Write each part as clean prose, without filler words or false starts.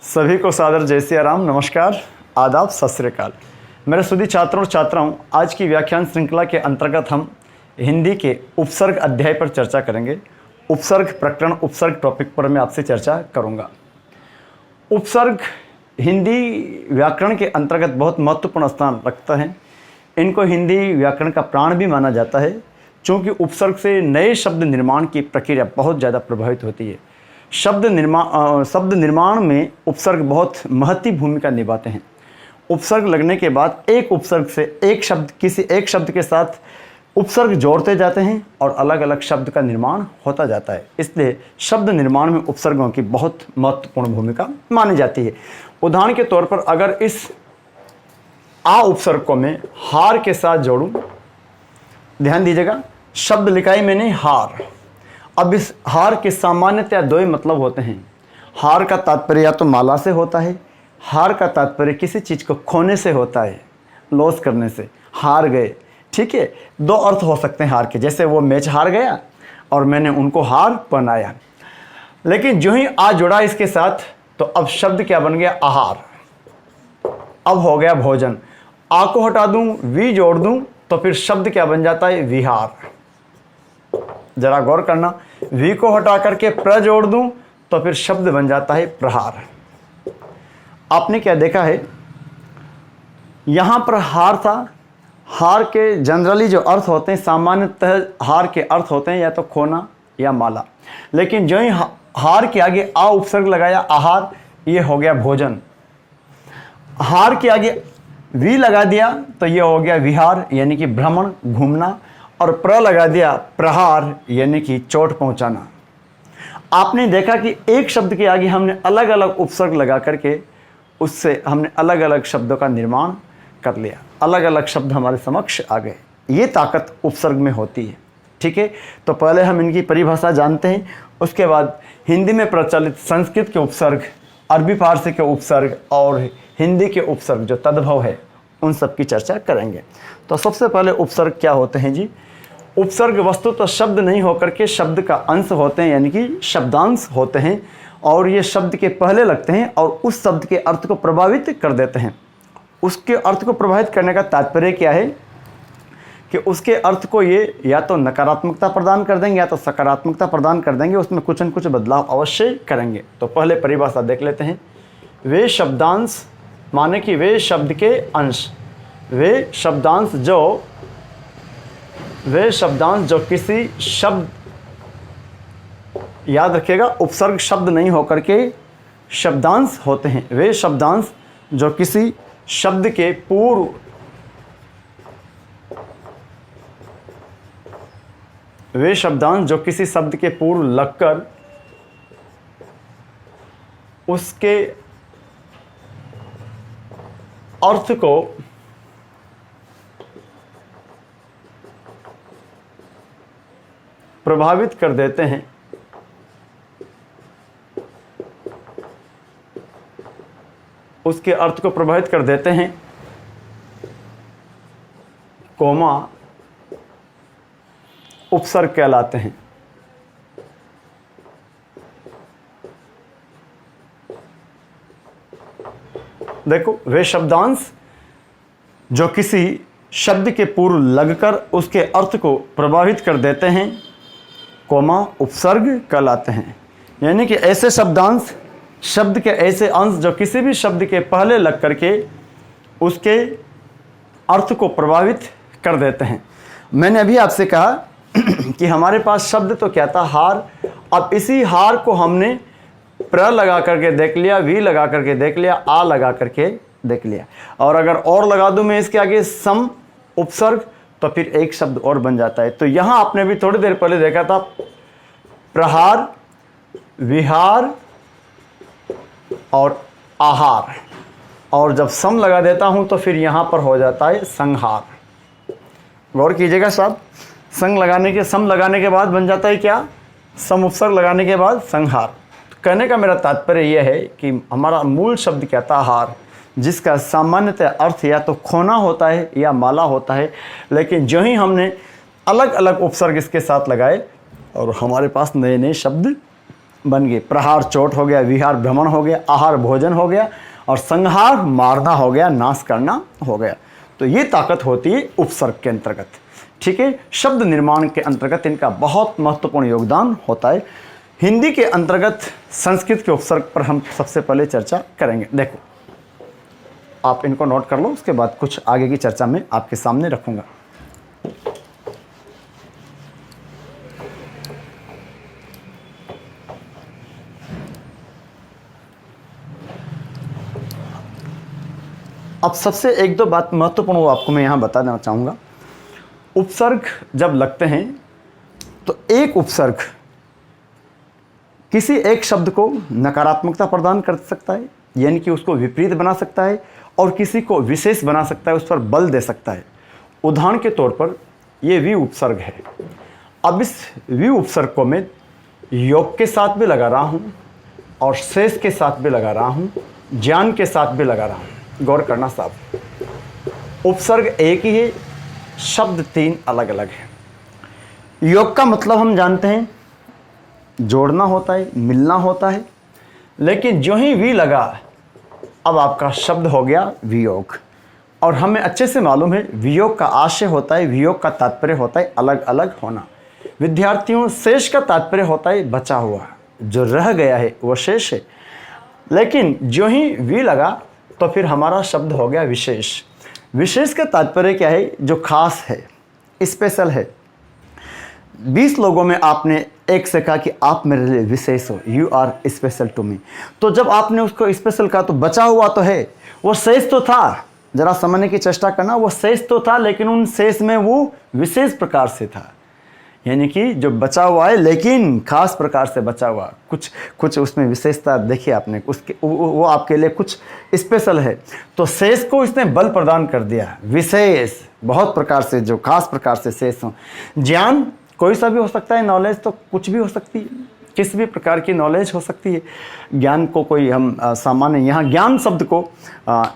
सभी को सादर जय सिया राम, नमस्कार, आदाब, सत श्री अकाल। मेरे सुधी छात्रों और छात्राओं, आज की व्याख्यान श्रृंखला के अंतर्गत हम हिंदी के उपसर्ग अध्याय पर चर्चा करेंगे। उपसर्ग प्रकरण, उपसर्ग टॉपिक पर मैं आपसे चर्चा करूंगा। उपसर्ग हिंदी व्याकरण के अंतर्गत बहुत महत्वपूर्ण स्थान रखता है। इनको हिंदी व्याकरण का प्राण भी माना जाता है, क्योंकि उपसर्ग से नए शब्द निर्माण की प्रक्रिया बहुत ज़्यादा प्रभावित होती है। शब्द निर्माण में उपसर्ग बहुत महत्वपूर्ण भूमिका निभाते हैं। उपसर्ग लगने के बाद एक उपसर्ग से किसी एक शब्द के साथ उपसर्ग जोड़ते जाते हैं और अलग अलग शब्द का निर्माण होता जाता है। इसलिए शब्द निर्माण में उपसर्गों की बहुत महत्वपूर्ण भूमिका मानी जाती है। उदाहरण के तौर पर अगर इस आ उपसर्ग को मैं हार के साथ जोड़ूं, ध्यान दीजिएगा, शब्द लिखा है मैंने हार। अब इस हार के सामान्यतया दो ही मतलब होते हैं। हार का तात्पर्य या तो माला से होता है, हार का तात्पर्य किसी चीज़ को खोने से होता है, लॉस करने से, हार गए। ठीक है, दो अर्थ हो सकते हैं हार के, जैसे वो मैच हार गया और मैंने उनको हार पहनाया। लेकिन जो ही आ जुड़ा इसके साथ, तो अब शब्द क्या बन गया? आहार। अब हो गया भोजन। आ को हटा दूं, वी जोड़ दूं, तो फिर शब्द क्या बन जाता है? विहार। जरा गौर करना, वी को हटा करके प्र जोड़ दूं तो फिर शब्द बन जाता है प्रहार। आपने क्या देखा है, यहां पर हार था। हार के जनरली जो अर्थ होते हैं, सामान्यतः हार के अर्थ होते हैं या तो खोना या माला। लेकिन जो ही हार के आगे आ उपसर्ग लगाया, आहार, ये हो गया भोजन। हार के आगे वी लगा दिया तो ये हो गया विहार, यानी कि भ्रमण, घूमना। और प्र लगा दिया, प्रहार, यानी कि चोट पहुंचाना। आपने देखा कि एक शब्द के आगे हमने अलग अलग उपसर्ग लगा करके उससे हमने अलग अलग शब्दों का निर्माण कर लिया। अलग अलग शब्द हमारे समक्ष आ गए। ये ताकत उपसर्ग में होती है। ठीक है, तो पहले हम इनकी परिभाषा जानते हैं, उसके बाद हिंदी में प्रचलित संस्कृत के उपसर्ग, अरबी फारसी के उपसर्ग और हिंदी के उपसर्ग जो तद्भव है, उन सब की चर्चा करेंगे। तो सबसे पहले उपसर्ग क्या होते हैं जी? उपसर्ग वस्तु तो शब्द नहीं होकर के शब्द का अंश होते हैं, यानी कि शब्दांश होते हैं, और ये शब्द के पहले लगते हैं और उस शब्द के अर्थ को प्रभावित कर देते हैं। उसके अर्थ को प्रभावित करने का तात्पर्य क्या है कि उसके अर्थ को ये या तो नकारात्मकता प्रदान कर देंगे या तो सकारात्मकता प्रदान कर देंगे, उसमें कुछ न कुछ बदलाव अवश्य करेंगे। तो पहले परिभाषा देख लेते हैं। वे शब्दांश माने कि वे शब्द के अंश, वे शब्दांश जो किसी शब्द, याद रखिएगा उपसर्ग शब्द नहीं होकर के शब्दांश होते हैं। वे शब्दांश जो किसी शब्द के पूर्व शब्द के पूर्व लगकर उसके अर्थ को प्रभावित कर देते हैं। उसके अर्थ को प्रभावित कर देते हैं, कोमा, उपसर्ग कहलाते हैं। देखो, वे शब्दांश जो किसी शब्द के पूर्व लगकर उसके अर्थ को प्रभावित कर देते हैं, कोमा, उपसर्ग कहलाते हैं। यानी कि ऐसे शब्दांश, शब्द के ऐसे अंश जो किसी भी शब्द के पहले लग करके उसके अर्थ को प्रभावित कर देते हैं। मैंने अभी आपसे कहा कि हमारे पास शब्द तो क्या था? हार। अब इसी हार को हमने प्र लगा करके देख लिया, वी लगा करके देख लिया, आ लगा करके देख लिया, और अगर और लगा दूं मैं इसके आगे सम उपसर्ग, तो फिर एक शब्द और बन जाता है। तो यहां आपने भी थोड़ी देर पहले देखा था प्रहार, विहार और आहार, और जब सम लगा देता हूं तो फिर यहां पर हो जाता है संहार। गौर कीजिएगा साहब, सम लगाने के बाद बन जाता है क्या? सम उपसर्ग लगाने के बाद संहार। कहने का मेरा तात्पर्य यह है कि हमारा मूल शब्द क्या था? हार, जिसका सामान्यतः अर्थ या तो खोना होता है या माला होता है। लेकिन जो ही हमने अलग अलग उपसर्ग इसके साथ लगाए और हमारे पास नए नए शब्द बन गए। प्रहार चोट हो गया, विहार भ्रमण हो गया, आहार भोजन हो गया, और संहार मारना हो गया, नाश करना हो गया। तो ये ताकत होती है उपसर्ग के अंतर्गत। ठीक है, शब्द निर्माण के अंतर्गत इनका बहुत महत्वपूर्ण योगदान होता है। हिंदी के अंतर्गत संस्कृत के उपसर्ग पर हम सबसे पहले चर्चा करेंगे। देखो, आप इनको नोट कर लो, उसके बाद कुछ आगे की चर्चा में आपके सामने रखूंगा। अब सबसे एक दो बात महत्वपूर्ण वो आपको मैं यहाँ बता देना चाहूँगा। उपसर्ग जब लगते हैं तो एक उपसर्ग किसी एक शब्द को नकारात्मकता प्रदान कर सकता है, यानी कि उसको विपरीत बना सकता है, और किसी को विशेष बना सकता है, उस पर बल दे सकता है। उदाहरण के तौर पर ये वि उपसर्ग है। अब इस वि उपसर्ग को मैं योग के साथ भी लगा रहा हूँ और शेष के साथ भी लगा रहा हूँ, ज्ञान के साथ भी लगा रहा हूँ। गौर करना साहब, उपसर्ग एक ही है, शब्द तीन अलग अलग है। योग का मतलब हम जानते हैं जोड़ना होता है, मिलना होता है, लेकिन जो ही वी लगा अब आपका शब्द हो गया वियोग। और हमें अच्छे से मालूम है वियोग का आशय होता है, वियोग का तात्पर्य होता है अलग अलग होना। विद्यार्थियों, शेष का तात्पर्य होता है बचा हुआ, जो रह गया है वो शेष है। लेकिन जो ही वी लगा तो फिर हमारा शब्द हो गया विशेष। विशेष का तात्पर्य क्या है? जो खास है, स्पेशल है। 20 लोगों में आपने एक से कहा कि आप मेरे लिए विशेष हो, you are special to me. तो जब आपने उसको स्पेशल कहा तो बचा हुआ तो है, वो शेष तो था, जरा समझने की चेष्टा करना, वो शेष तो था, लेकिन उन शेष में वो विशेष प्रकार से था, यानी कि जो बचा हुआ है लेकिन खास प्रकार से बचा हुआ, कुछ उसमें विशेषता देखिए आपने, उसके वो आपके लिए कुछ स्पेशल है। तो शेष को इसने बल प्रदान कर दिया, विशेष बहुत प्रकार से, जो खास प्रकार से शेष हो। ज्ञान कोई सा भी हो सकता है, नॉलेज तो कुछ भी हो सकती है, किसी भी प्रकार की नॉलेज हो सकती है। ज्ञान को कोई हम सामान्य यहाँ ज्ञान शब्द को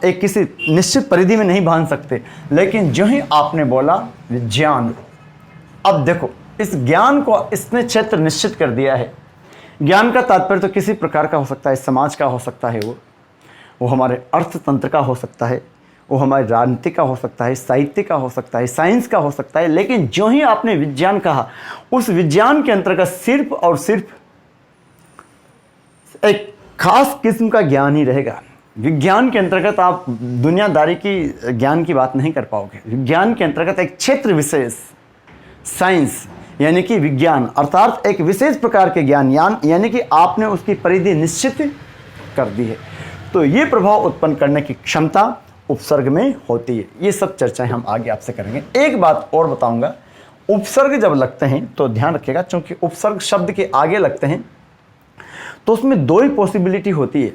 एक किसी निश्चित परिधि में नहीं बांध सकते, लेकिन जो ही आपने बोला विज्ञान, अब देखो इस ज्ञान को इसने क्षेत्र निश्चित कर दिया है। ज्ञान का तात्पर्य तो किसी प्रकार का हो सकता है, समाज का हो सकता है, वो हमारे अर्थतंत्र का हो सकता है, वो हमारे राजनीति का हो सकता है, साहित्य का हो सकता है, साइंस का हो सकता है। लेकिन जो ही आपने विज्ञान कहा, उस विज्ञान के अंतर्गत सिर्फ और सिर्फ एक खास किस्म का ज्ञान ही रहेगा। विज्ञान के अंतर्गत आप दुनियादारी की ज्ञान की बात नहीं कर पाओगे। विज्ञान के अंतर्गत एक क्षेत्र विशेष, साइंस यानी कि विज्ञान, अर्थात एक विशेष प्रकार के ज्ञान, यानी कि आपने उसकी परिधि निश्चित कर दी है। तो ये प्रभाव उत्पन्न करने की क्षमता उपसर्ग में होती है। ये सब चर्चाएं हम आगे आपसे करेंगे। एक बात और बताऊंगा, उपसर्ग जब लगते हैं तो ध्यान रखिएगा, क्योंकि उपसर्ग शब्द के आगे लगते हैं तो उसमें दो ही पॉसिबिलिटी होती है।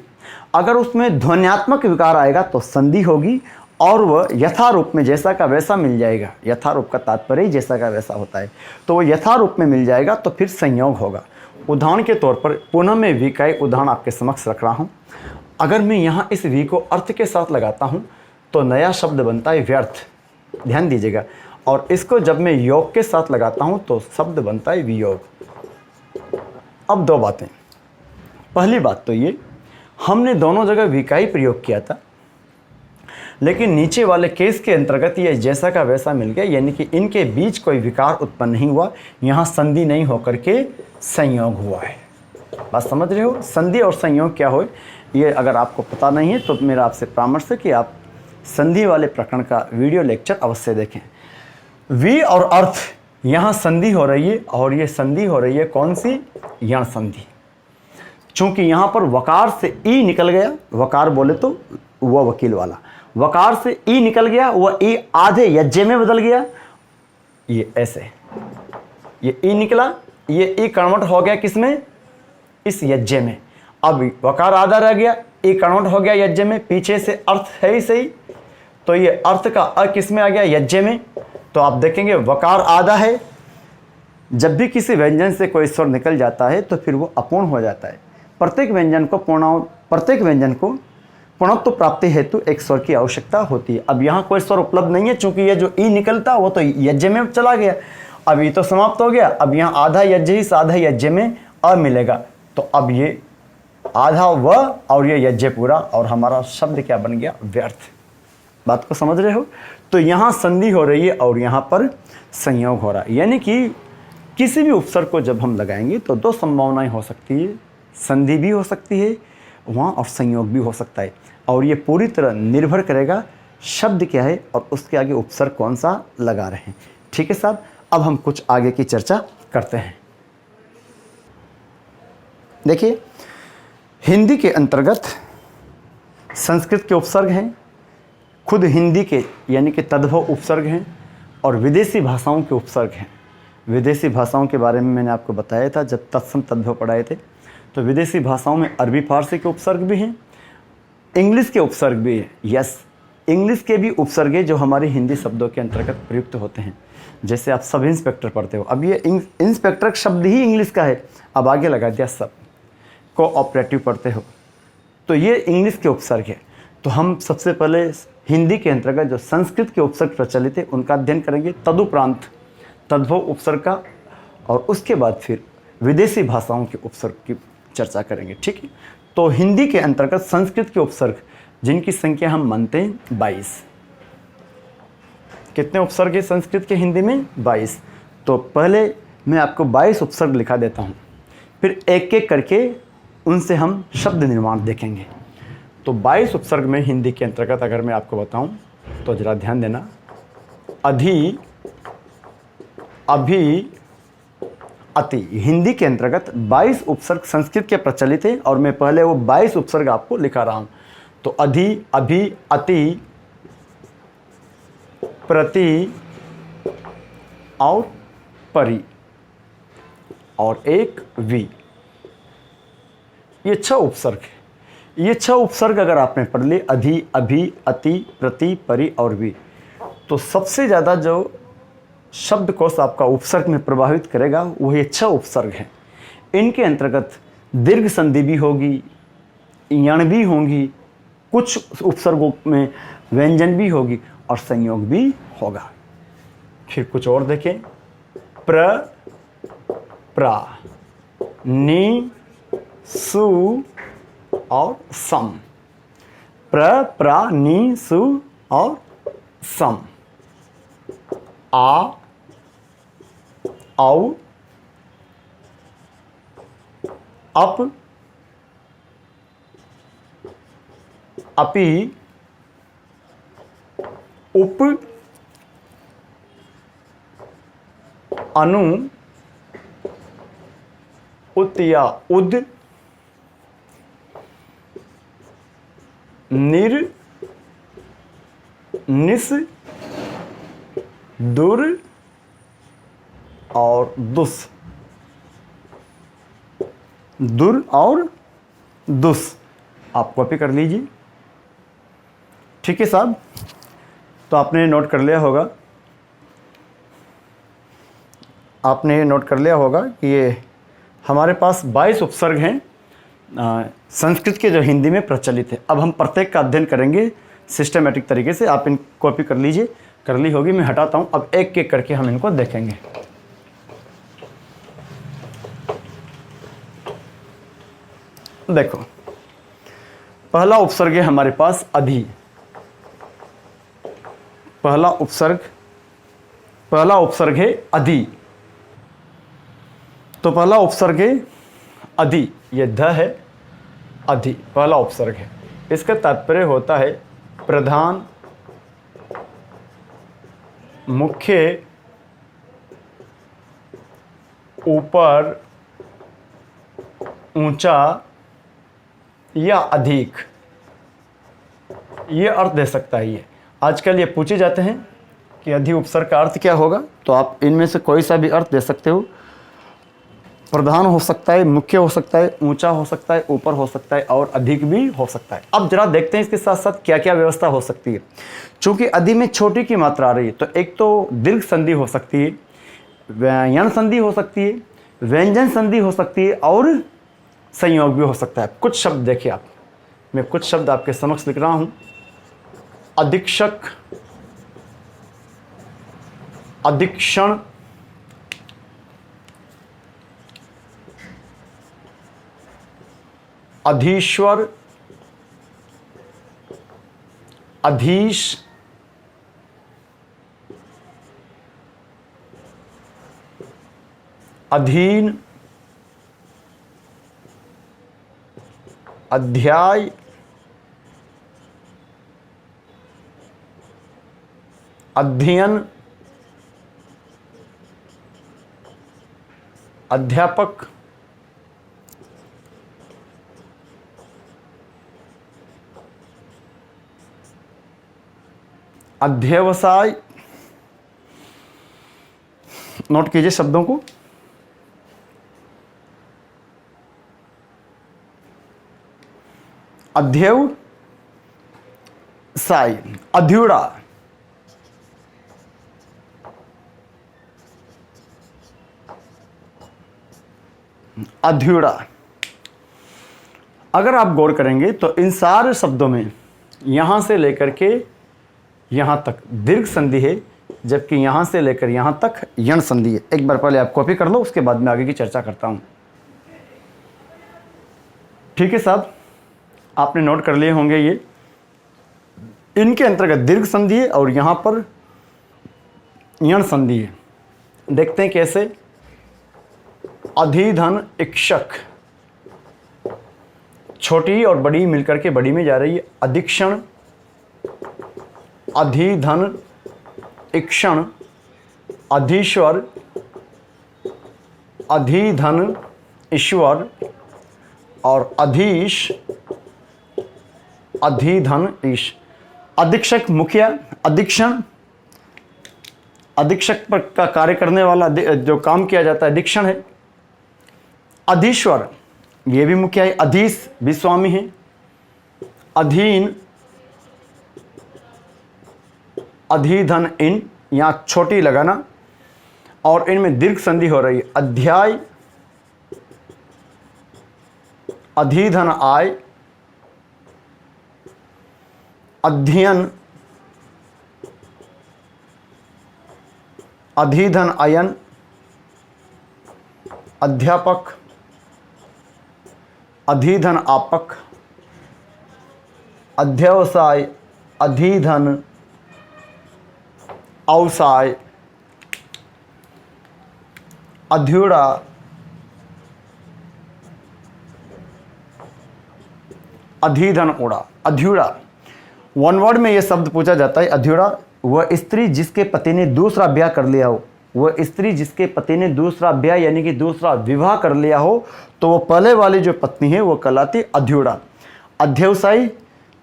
अगर उसमें ध्वन्यात्मक विकार आएगा तो संधि होगी, और वह यथारूप में जैसा का वैसा मिल जाएगा। यथारूप का तात्पर्य जैसा का वैसा होता है, तो वह यथारूप में मिल जाएगा तो फिर संयोग होगा। उदाहरण के तौर पर पुनः मैं वी का एक उदाहरण आपके समक्ष रख रहा हूँ। अगर मैं यहाँ इस वी को अर्थ के साथ लगाता हूँ तो नया शब्द बनता है व्यर्थ, ध्यान दीजिएगा। और इसको जब मैं योग के साथ लगाता हूँ तो शब्द बनता है वियोग। अब दो बातें, पहली बात तो ये, हमने दोनों जगह वी का ही प्रयोग किया था, लेकिन नीचे वाले केस के अंतर्गत ये जैसा का वैसा मिल गया, यानी कि इनके बीच कोई विकार उत्पन्न नहीं हुआ, यहाँ संधि नहीं होकर के संयोग हुआ है। बात समझ रहे हो? संधि और संयोग क्या हो, ये अगर आपको पता नहीं है तो मेरा आपसे परामर्श है कि आप संधि वाले प्रकरण का वीडियो लेक्चर अवश्य देखें। वी और अर्थ, यहाँ संधि हो रही है, और ये संधि हो रही है कौन सी? यण संधि। चूंकि यहाँ पर वकार से ई निकल गया, वकार बोले तो वह वकील वाला, वकार से ई निकल गया, वह ई आधे यज्ञ में बदल गया। ये ऐसे, ये ई निकला, ये ई कन्वर्ट हो गया किसमें? इस यज्ञ में। अब वकार आधा रह गया, ई कन्वर्ट हो गया यज्ञ में, पीछे से अर्थ है ही सही, तो ये अर्थ का अ किस में आ गया? यज्ञ में। तो आप देखेंगे वकार आधा है, जब भी किसी व्यंजन से कोई स्वर निकल जाता है तो फिर वो अपूर्ण हो जाता है। प्रत्येक व्यंजन को पूर्णत्व प्राप्ति हेतु एक स्वर की आवश्यकता होती है। अब यहाँ कोई स्वर उपलब्ध नहीं है, चूंकि ये जो ई निकलता वो तो यज्ञ में चला गया, अब ये तो समाप्त हो गया। अब यहाँ आधा यज्ञ ही साधा यज्ञ में अ मिलेगा, तो अब ये आधा व और ये यज्ञ पूरा, और हमारा शब्द क्या बन गया? व्यर्थ। बात को समझ रहे हो? तो यहाँ संधि हो रही है और यहाँ पर संयोग हो रहा है, यानी कि किसी भी उपसर्ग को जब हम लगाएंगे तो दो संभावनाएं हो सकती है, संधि भी हो सकती है वहाँ और संयोग भी हो सकता है, और ये पूरी तरह निर्भर करेगा शब्द क्या है और उसके आगे उपसर्ग कौन सा लगा रहे हैं। ठीक है साहब, अब हम कुछ आगे की चर्चा करते हैं। देखिए, हिंदी के अंतर्गत संस्कृत के उपसर्ग हैं, खुद हिंदी के यानी कि तद्भव उपसर्ग हैं, और विदेशी भाषाओं के उपसर्ग हैं। विदेशी भाषाओं के बारे में मैंने आपको बताया था जब तत्सम तद्भव पढ़ाए थे। तो विदेशी भाषाओं में अरबी फारसी के उपसर्ग भी हैं, इंग्लिश के उपसर्ग भी हैं। यस, इंग्लिश के भी उपसर्ग हैं जो हमारी हिंदी शब्दों के अंतर्गत प्रयुक्त होते हैं। जैसे आप सब इंस्पेक्टर पढ़ते हो, अब ये इंस्पेक्टर शब्द ही इंग्लिश का है, अब आगे लगा दिया सब। कोऑपरेटिव पढ़ते हो तो ये इंग्लिश के उपसर्ग है। तो हम सबसे पहले हिंदी के अंतर्गत जो संस्कृत के उपसर्ग प्रचलित है उनका अध्ययन करेंगे, तदुपरांत तद्भव उपसर्ग का, और उसके बाद फिर विदेशी भाषाओं के उपसर्ग की चर्चा करेंगे। ठीक है, तो हिंदी के अंतर्गत संस्कृत के उपसर्ग जिनकी संख्या हम मानते हैं 22। कितने उपसर्ग है संस्कृत के हिंदी में? 22। तो पहले मैं आपको 22 उपसर्ग लिखा देता हूँ, फिर एक एक करके उनसे हम शब्द निर्माण देखेंगे। तो 22 उपसर्ग में हिंदी के अंतर्गत अगर मैं आपको बताऊं तो जरा ध्यान देना। अधि, अभि, अति, हिंदी के अंतर्गत 22 उपसर्ग संस्कृत के प्रचलित हैं, और मैं पहले वो 22 उपसर्ग आपको लिखा रहा हूं। तो अधि, अभि, अति, प्रति और परि, और एक वि, ये 6 उपसर्ग है। ये 6 उपसर्ग अगर आपने पढ़ लिए, अधि, अभि, अति, प्रति, परि और वि, तो सबसे ज़्यादा जो शब्दकोश आपका उपसर्ग में प्रभावित करेगा वो ये 6 उपसर्ग हैं। इनके अंतर्गत दीर्घ संधि भी होगी, यण भी होंगी, कुछ उपसर्गों में व्यंजन भी होगी और संयोग भी होगा। फिर कुछ और देखें, प्र, प्रा, नि, सु और सम। प्र, प्रा, नि, सु और सम। आ, औ, अप, अपि, उप, अनु, उत या उद, निर, निस, दुर और दुस। दुर और दुस आप कॉपी कर लीजिए। ठीक है साहब, तो आपने नोट कर लिया होगा, आपने नोट कर लिया होगा कि ये हमारे पास 22 उपसर्ग हैं संस्कृत के जो हिंदी में प्रचलित है। अब हम प्रत्येक का अध्ययन करेंगे सिस्टमेटिक तरीके से। आप इन कॉपी कर लीजिए, कर ली होगी, मैं हटाता हूं। अब एक एक करके हम इनको देखेंगे। देखो, पहला उपसर्ग है हमारे पास अधि। पहला उपसर्ग है अधि। तो पहला उपसर्ग है अधि, ये ध है, अधि पहला उपसर्ग है। इसका तात्पर्य होता है प्रधान, मुख्य, ऊपर, ऊंचा या अधिक, ये अर्थ दे सकता है। ये आजकल ये पूछे जाते हैं कि अधि उपसर्ग का अर्थ क्या होगा, तो आप इनमें से कोई सा भी अर्थ दे सकते हो। प्रधान हो सकता है, मुख्य हो सकता है, ऊंचा हो सकता है, ऊपर हो सकता है और अधिक भी हो सकता है। अब जरा देखते हैं इसके साथ साथ क्या क्या व्यवस्था हो सकती है। चूंकि अधि में छोटी की मात्रा आ रही है, तो एक तो दीर्घ संधि हो सकती है, यण संधि हो सकती है, व्यंजन संधि हो सकती है और संयोग भी हो सकता है। कुछ शब्द देखिए आप, मैं कुछ शब्द आपके समक्ष लिख रहा हूं। अधीक्षक, अधीक्षण, अधीश्वर, अधीश, अधीन, अध्याय, अध्ययन, अध्यापक, अध्यवसाय। नोट कीजिए शब्दों को। अध्यवसाय, अध्युड़ा, अध्युड़ा। अगर आप गौर करेंगे तो इन सारे शब्दों में यहां से लेकर के यहां तक दीर्घ संधि है, जबकि यहां से लेकर यहां तक यण संधि है। एक बार पहले आप कॉपी कर लो, उसके बाद में आगे की चर्चा करता हूं। ठीक है साहब, आपने नोट कर लिए होंगे। ये इनके अंतर्गत दीर्घ संधि है और यहां पर यण संधि है। देखते हैं कैसे। अधिधन इक्षक, छोटी और बड़ी मिलकर के बड़ी में जा रही है। अधिक्षण, अधिधन इक्षण, अधीश्वर, अधिधन ईश्वर और अधीश, अधिधन ईश। अधीक्षक मुखिया, अधीक्षण अधीक्षक पर का कार्य करने वाला जो काम किया जाता है अधीक्षण है। अधीश्वर ये भी मुखिया है। अधीश भी स्वामी है। अधीन, अधिधन इन, यहां छोटी लगाना और इनमें दीर्घ संधि हो रही है। अध्याय, अधिधन आय, अध्ययन, अधिधन अयन, अध्यापक, अधिधन आपक, अध्यवसाय, अधिधन अवसाय, अध्युड़ा, अधिधन उड़ा। अध्युड़ा वन वर्ड में यह शब्द पूछा जाता है। अध्युड़ा वह स्त्री जिसके पति ने दूसरा ब्याह कर लिया हो, वह स्त्री जिसके पति ने दूसरा ब्याह यानी कि दूसरा विवाह कर लिया हो, तो वो पहले वाली जो पत्नी है वो कहलाती अध्युड़ा। अध्यवसायी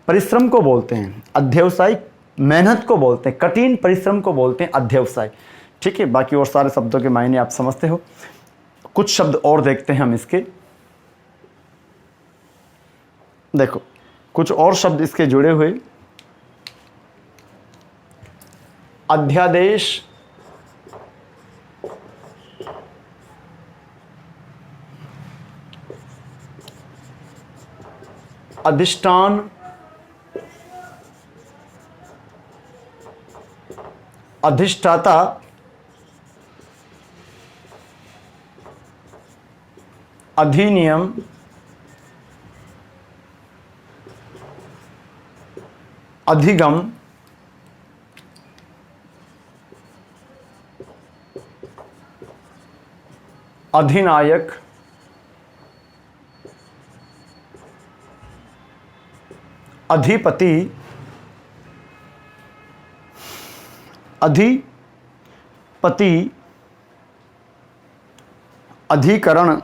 परिश्रम को बोलते हैं। अध्यवसायी मेहनत को बोलते हैं, कठिन परिश्रम को बोलते हैं अध्यवसाय। ठीक है, बाकी और सारे शब्दों के मायने आप समझते हो। कुछ शब्द और देखते हैं हम इसके। देखो कुछ और शब्द इसके जुड़े हुए। अध्यादेश, अधिष्ठान, अधिष्ठाता, अधिनियम, अधिगम, अधिनायक, अधिपति, अधिपति, अधिकरण,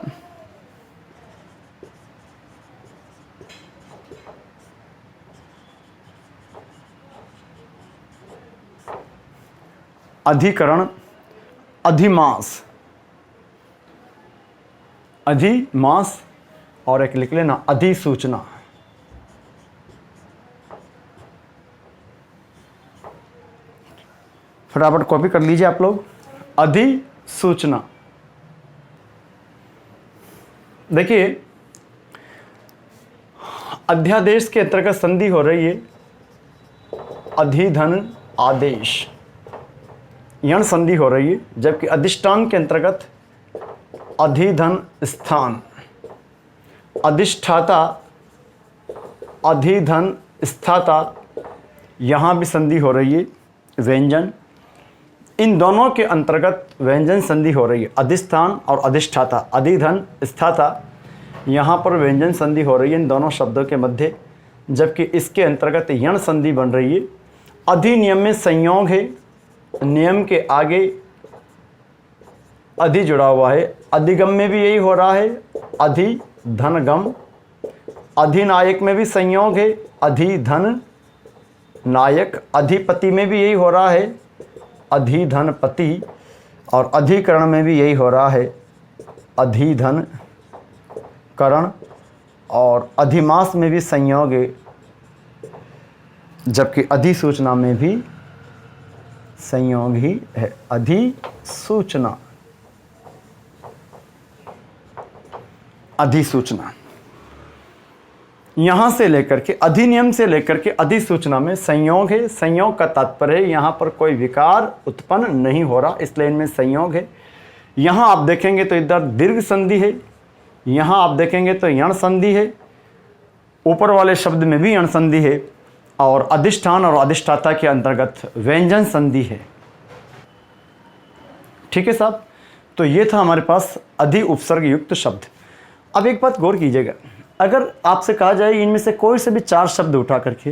अधिकरण, अधिमास, अधिमास और एक लिख लेना अधिसूचना। फटाफट कॉपी कर लीजिए आप लोग। अधिसूचना। देखिए अध्यादेश के अंतर्गत संधि हो रही है अधिधन आदेश, यण संधि हो रही है, जबकि अधिष्ठान के अंतर्गत अधिधन स्थान, अधिष्ठाता अधिधन स्थाता, यहाँ भी संधि हो रही है व्यंजन, इन दोनों के अंतर्गत व्यंजन संधि हो रही है। अधिष्ठान और अधिष्ठाता, अधिधन स्थाता, यहाँ पर व्यंजन संधि हो रही है इन दोनों शब्दों के मध्य, जबकि इसके अंतर्गत यण संधि बन रही है। अधिनियम में संयोग है, नियम के आगे अधि जुड़ा हुआ है। अधिगम में भी यही हो रहा है, अधि धन गम। अधिनायक में भी संयोग है, अधि धन नायक। अधिपति में भी यही हो रहा है, अधिधन पति। और अधिकरण में भी यही हो रहा है, अधिधन करण। और अधिमास में भी संयोग है, जबकि अधिसूचना में भी संयोग ही है। अधिसूचना, अधिसूचना यहां से लेकर के अधिनियम से लेकर के अधिसूचना में संयोग है। संयोग का तात्पर्य है यहां पर कोई विकार उत्पन्न नहीं हो रहा, इसलिए इनमें संयोग है। यहां आप देखेंगे तो इधर दीर्घ संधि है, यहां आप देखेंगे तो यण संधि है, ऊपर वाले शब्द में भी यण संधि है, और अधिष्ठान और अधिष्ठाता के अंतर्गत व्यंजन संधि है। ठीक है साहब, तो ये था हमारे पास अधि उपसर्ग युक्त शब्द। अब एक बात गौर कीजिएगा, अगर आपसे कहा जाए इनमें से कोई से भी 4 शब्द उठा करके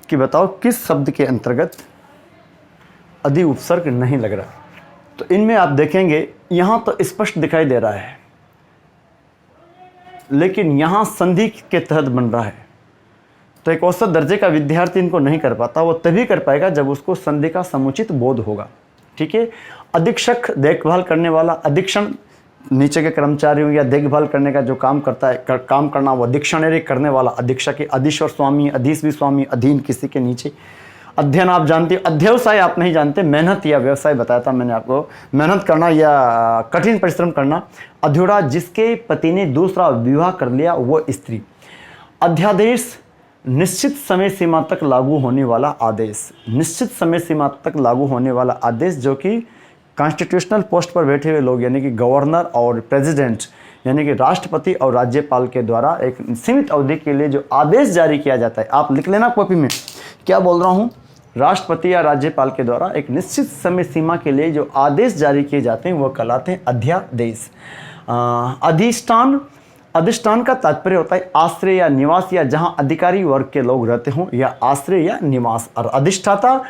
कि बताओ किस शब्द के अंतर्गत अधि उपसर्ग नहीं लग रहा, तो इनमें आप देखेंगे यहां तो स्पष्ट दिखाई दे रहा है, लेकिन यहां संधि के तहत बन रहा है। तो एक औसत दर्जे का विद्यार्थी इनको नहीं कर पाता, वो तभी कर पाएगा जब उसको संधि का समुचित बोध होगा। ठीक है, अधीक्षक देखभाल करने वाला, अधीक्षण नीचे के कर्मचारियों या देखभाल करने का जो काम करता है, काम करना, वो अधीक्षण करने वाला अधीक्षक है। अधीश्वर स्वामी, अधीश भी स्वामी, अधीन किसी के नीचे। अध्ययन आप जानते हैं, अध्यवसाय आप नहीं जानते, मेहनत या व्यवसाय बताया था मैंने आपको, मेहनत करना या कठिन परिश्रम करना। अधूरा, जिसके पति ने दूसरा विवाह कर लिया वो स्त्री। अध्यादेश, निश्चित समय सीमा तक लागू होने वाला आदेश, निश्चित समय सीमा तक लागू होने वाला आदेश, जो कि कॉन्स्टिट्यूशनल पोस्ट पर बैठे हुए लोग यानी कि गवर्नर और प्रेसिडेंट यानी कि राष्ट्रपति और राज्यपाल के द्वारा एक सीमित अवधि के लिए जो आदेश जारी किया जाता है, आप लिख लेना कॉपी में क्या बोल रहा हूँ, राष्ट्रपति या राज्यपाल के द्वारा एक निश्चित समय सीमा के लिए जो आदेश जारी किए जाते हैं वो कहलाते हैं अध्यादेश। अधिष्ठान, अधिष्ठान का तात्पर्य होता है आश्रय या निवास, या जहाँ अधिकारी वर्ग के लोग रहते हों, या आश्रय या निवास। और अधिष्ठाता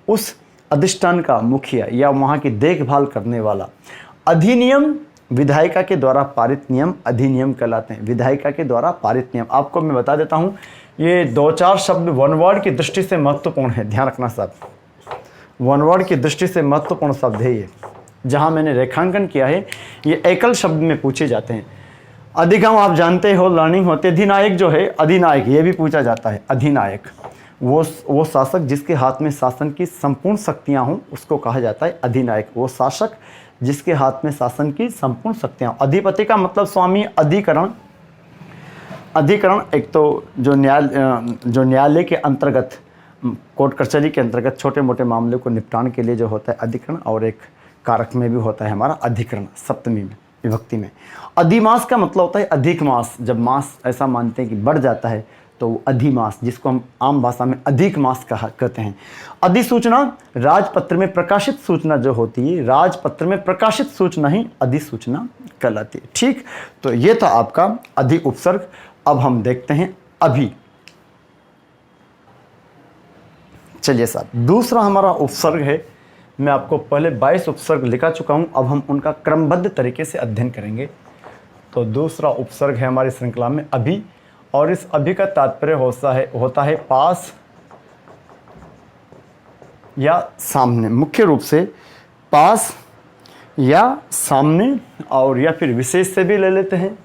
उस अधिष्ठान का मुखिया या वहाँ की देखभाल करने वाला। अधिनियम, विधायिका के द्वारा पारित नियम अधिनियम कहलाते हैं, विधायिका के द्वारा पारित नियम। आपको मैं बता देता हूँ, ये 2-4 शब्द वन वर्ड की दृष्टि से महत्वपूर्ण है, ध्यान रखना साहब, वन वर्ड की दृष्टि से महत्वपूर्ण शब्द है ये। जहाँ मैंने रेखांकन किया है ये एकल शब्द में पूछे जाते हैं। अधिगम आप जानते हो, लर्निंग होते। अधिनायक जो है, अधिनायक ये भी पूछा जाता है। अधिनायक वो शासक जिसके हाथ में शासन की संपूर्ण शक्तियां हों उसको कहा जाता है अधिनायक। वो शासक जिसके हाथ में शासन की संपूर्ण शक्तियां हों। अधिपति का मतलब स्वामी। अधिकरण, अधिकरण एक तो जो न्यायालय के अंतर्गत, कोर्ट कचहरी के अंतर्गत छोटे मोटे मामले को निपटान के लिए जो होता है अधिकरण, और एक कारक में भी होता है हमारा अधिकरण, सप्तमी में, विभक्ति में। अधिमास का मतलब होता है अधिक मास, जब मास ऐसा मानते हैं कि बढ़ जाता है तो अधिमास, जिसको हम आम भाषा में अधिक मास कहते हैं। अधिसूचना, राजपत्र में प्रकाशित सूचना जो होती है, राजपत्र में प्रकाशित सूचना ही अधिसूचना कहलाती है। ठीक, तो ये था आपका अधि उपसर्ग। अब हम देखते हैं अभी। चलिए साहब, दूसरा हमारा उपसर्ग है, मैं आपको पहले 22 उपसर्ग लिखा चुका हूं, अब हम उनका क्रमबद्ध तरीके से अध्ययन करेंगे। तो दूसरा उपसर्ग है हमारी श्रृंखला में अभी, और इस अभी का तात्पर्य होता है पास या सामने, मुख्य रूप से पास या सामने, और या फिर विशेष से भी ले लेते हैं,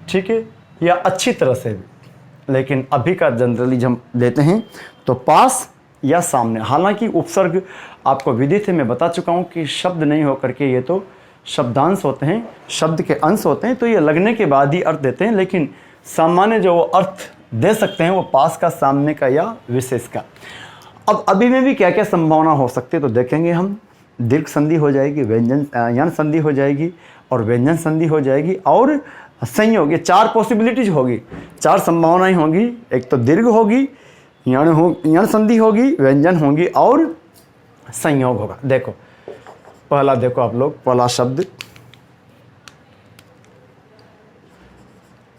ठीक है, या अच्छी तरह से भी, लेकिन अभी का जनरली हम लेते हैं तो पास या सामने। हालांकि उपसर्ग आपको विदित है, मैं बता चुका हूं कि शब्द नहीं होकर के ये तो शब्दांश होते हैं, शब्द के अंश होते हैं, तो ये लगने के बाद ही अर्थ देते हैं, लेकिन सामान्य जो अर्थ दे सकते हैं वो पास का, सामने का या विशेष का। अब अभी में भी क्या क्या संभावना हो सकती है तो देखेंगे हम। दीर्घ संधि हो जाएगी, व्यंजन यण संधि हो जाएगी, और व्यंजन संधि हो जाएगी, और संयोग, ये 4 पॉसिबिलिटीज होगी, 4 संभावनाएं होंगी। एक तो दीर्घ होगी, यण संधि होगी, व्यंजन होंगी और संयोग होगा। देखो पहला, देखो आप लोग, पहला शब्द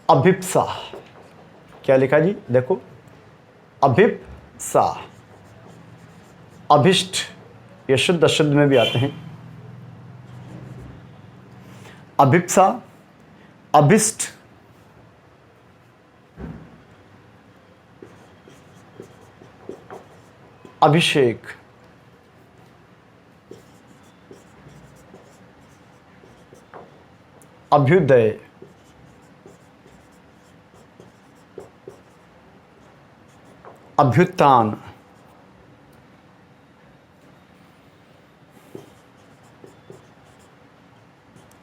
अभिप्सा। क्या लिखा जी? देखो अभिप्सा, अभिष्ट, ये शुद्ध अशुद्ध में भी आते हैं। अभिप्सा, अभिष्ट, अभिषेक, अभ्युदय, अभ्युत्थान,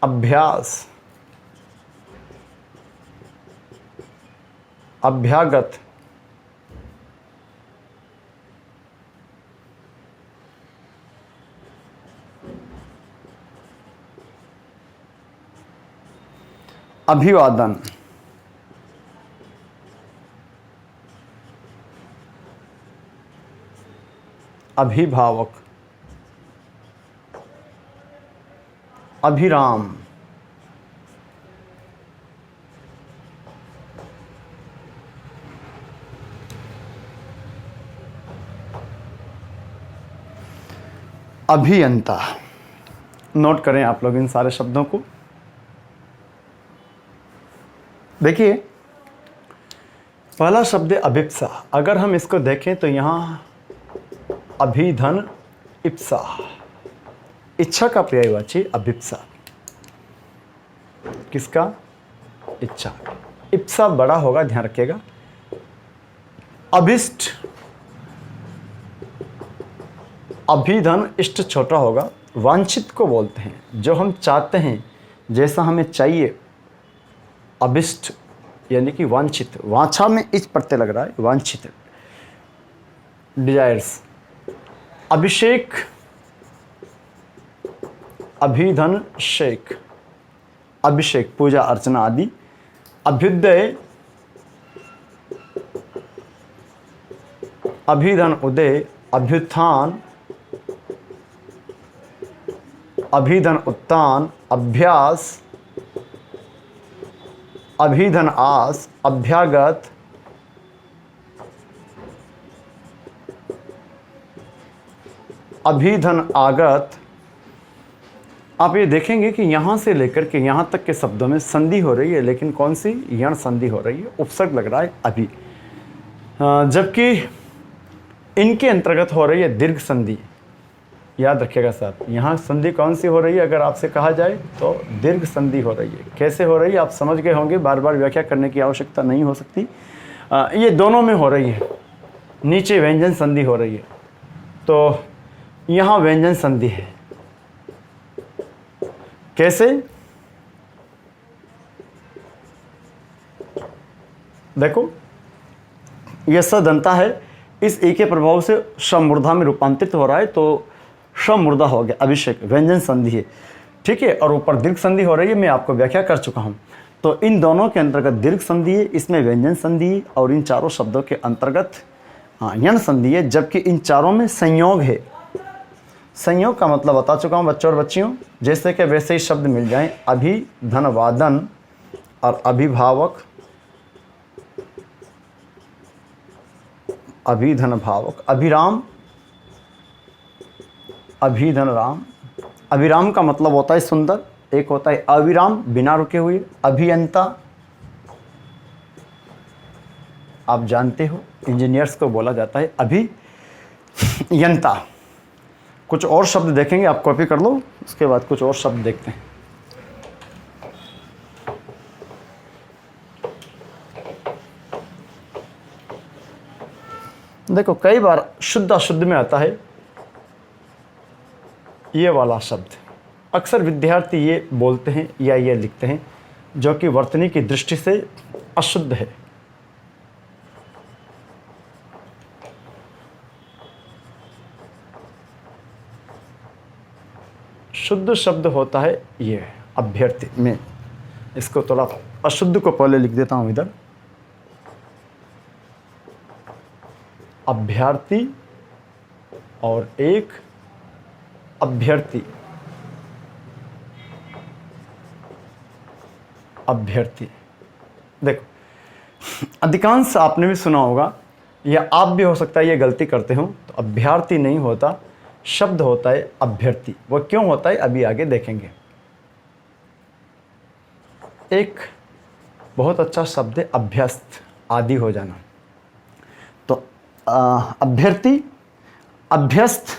अभ्यास, अभ्यागत, अभिवादन, अभिभावक, अभिराम, अभियंता। नोट करें आप लोग इन सारे शब्दों को। देखिए पहला शब्द है अभिप्सा। अगर हम इसको देखें तो यहाँ अभिधन इप्सा, इच्छा का पर्यायवाची अभिप्सा। किसका? इच्छा। इप्सा बड़ा होगा, ध्यान रखिएगा। अभिष्ट, अभिधन, इष्ट छोटा होगा। वांछित को बोलते हैं, जो हम चाहते हैं, जैसा हमें चाहिए। अभिष्ट यानी कि वांछित, वांछा में इच प्रत्यय लग रहा है, वांछित, डिजायर्स। अभिषेक, अभिधन शेख, अभिषेक, पूजा अर्चना आदि। अभ्युदय, अभिधन उदय, अभ्युत्थान, अभिधन उत्थान, अभ्यास, अभिधन आस, अभ्यागत, अभिधन आगत। आप ये देखेंगे कि यहाँ से लेकर के यहाँ तक के शब्दों में संधि हो रही है, लेकिन कौन सी? यण संधि हो रही है, उपसर्ग लग रहा है अभी। जबकि इनके अंतर्गत हो रही है दीर्घ संधि। याद रखिएगा साहब, यहाँ संधि कौन सी हो रही है? अगर आपसे कहा जाए तो दीर्घ संधि हो रही है। कैसे हो रही है आप समझ गए होंगे, बार बार व्याख्या करने की आवश्यकता नहीं हो सकती। ये दोनों में हो रही है। नीचे व्यंजन संधि हो रही है, तो यहाँ व्यंजन संधि है। कैसे? देखो यह सदंता है, इस ए के प्रभाव से समूर्धा में रूपांतरित हो रहा है, तो समूर्धा हो गया। अभिषेक व्यंजन संधि है, ठीक है। और ऊपर दीर्घ संधि हो रही है, मैं आपको व्याख्या कर चुका हूं। तो इन दोनों के अंतर्गत दीर्घ संधि है, इसमें व्यंजन संधि है, और इन चारों शब्दों के अंतर्गत यण संधि है। जबकि इन चारों में संयोग है। संयोग का मतलब बता चुका हूं बच्चों और बच्चियों, जैसे कि वैसे ही शब्द मिल जाएं। अभिधनवादन और अभिभावक, अभिधन भावक, अभिराम, अभिधन राम। अभिराम का मतलब होता है सुंदर, एक होता है अविराम, बिना रुके हुए। अभियंता, आप जानते हो इंजीनियर्स को बोला जाता है अभियंता। कुछ और शब्द देखेंगे, आप कॉपी कर लो, उसके बाद कुछ और शब्द देखते हैं। देखो कई बार शुद्ध अशुद्ध में आता है ये वाला शब्द। अक्सर विद्यार्थी ये बोलते हैं या ये लिखते हैं, जो कि वर्तनी की दृष्टि से अशुद्ध है। शुद्ध शब्द होता है ये अभ्यर्थी में। इसको थोड़ा अशुद्ध को पहले लिख देता हूं इधर, अभ्यर्थी और एक अभ्यर्थी, अभ्यर्थी। देखो अधिकांश आपने भी सुना होगा, या आप भी हो सकता है ये गलती करते हो, तो अभ्यर्थी नहीं होता, शब्द होता है अभ्यर्थी। वो क्यों होता है अभी आगे देखेंगे। एक बहुत अच्छा शब्द है अभ्यस्त, आदि हो जाना। तो अभ्यर्थी, अभ्यस्त,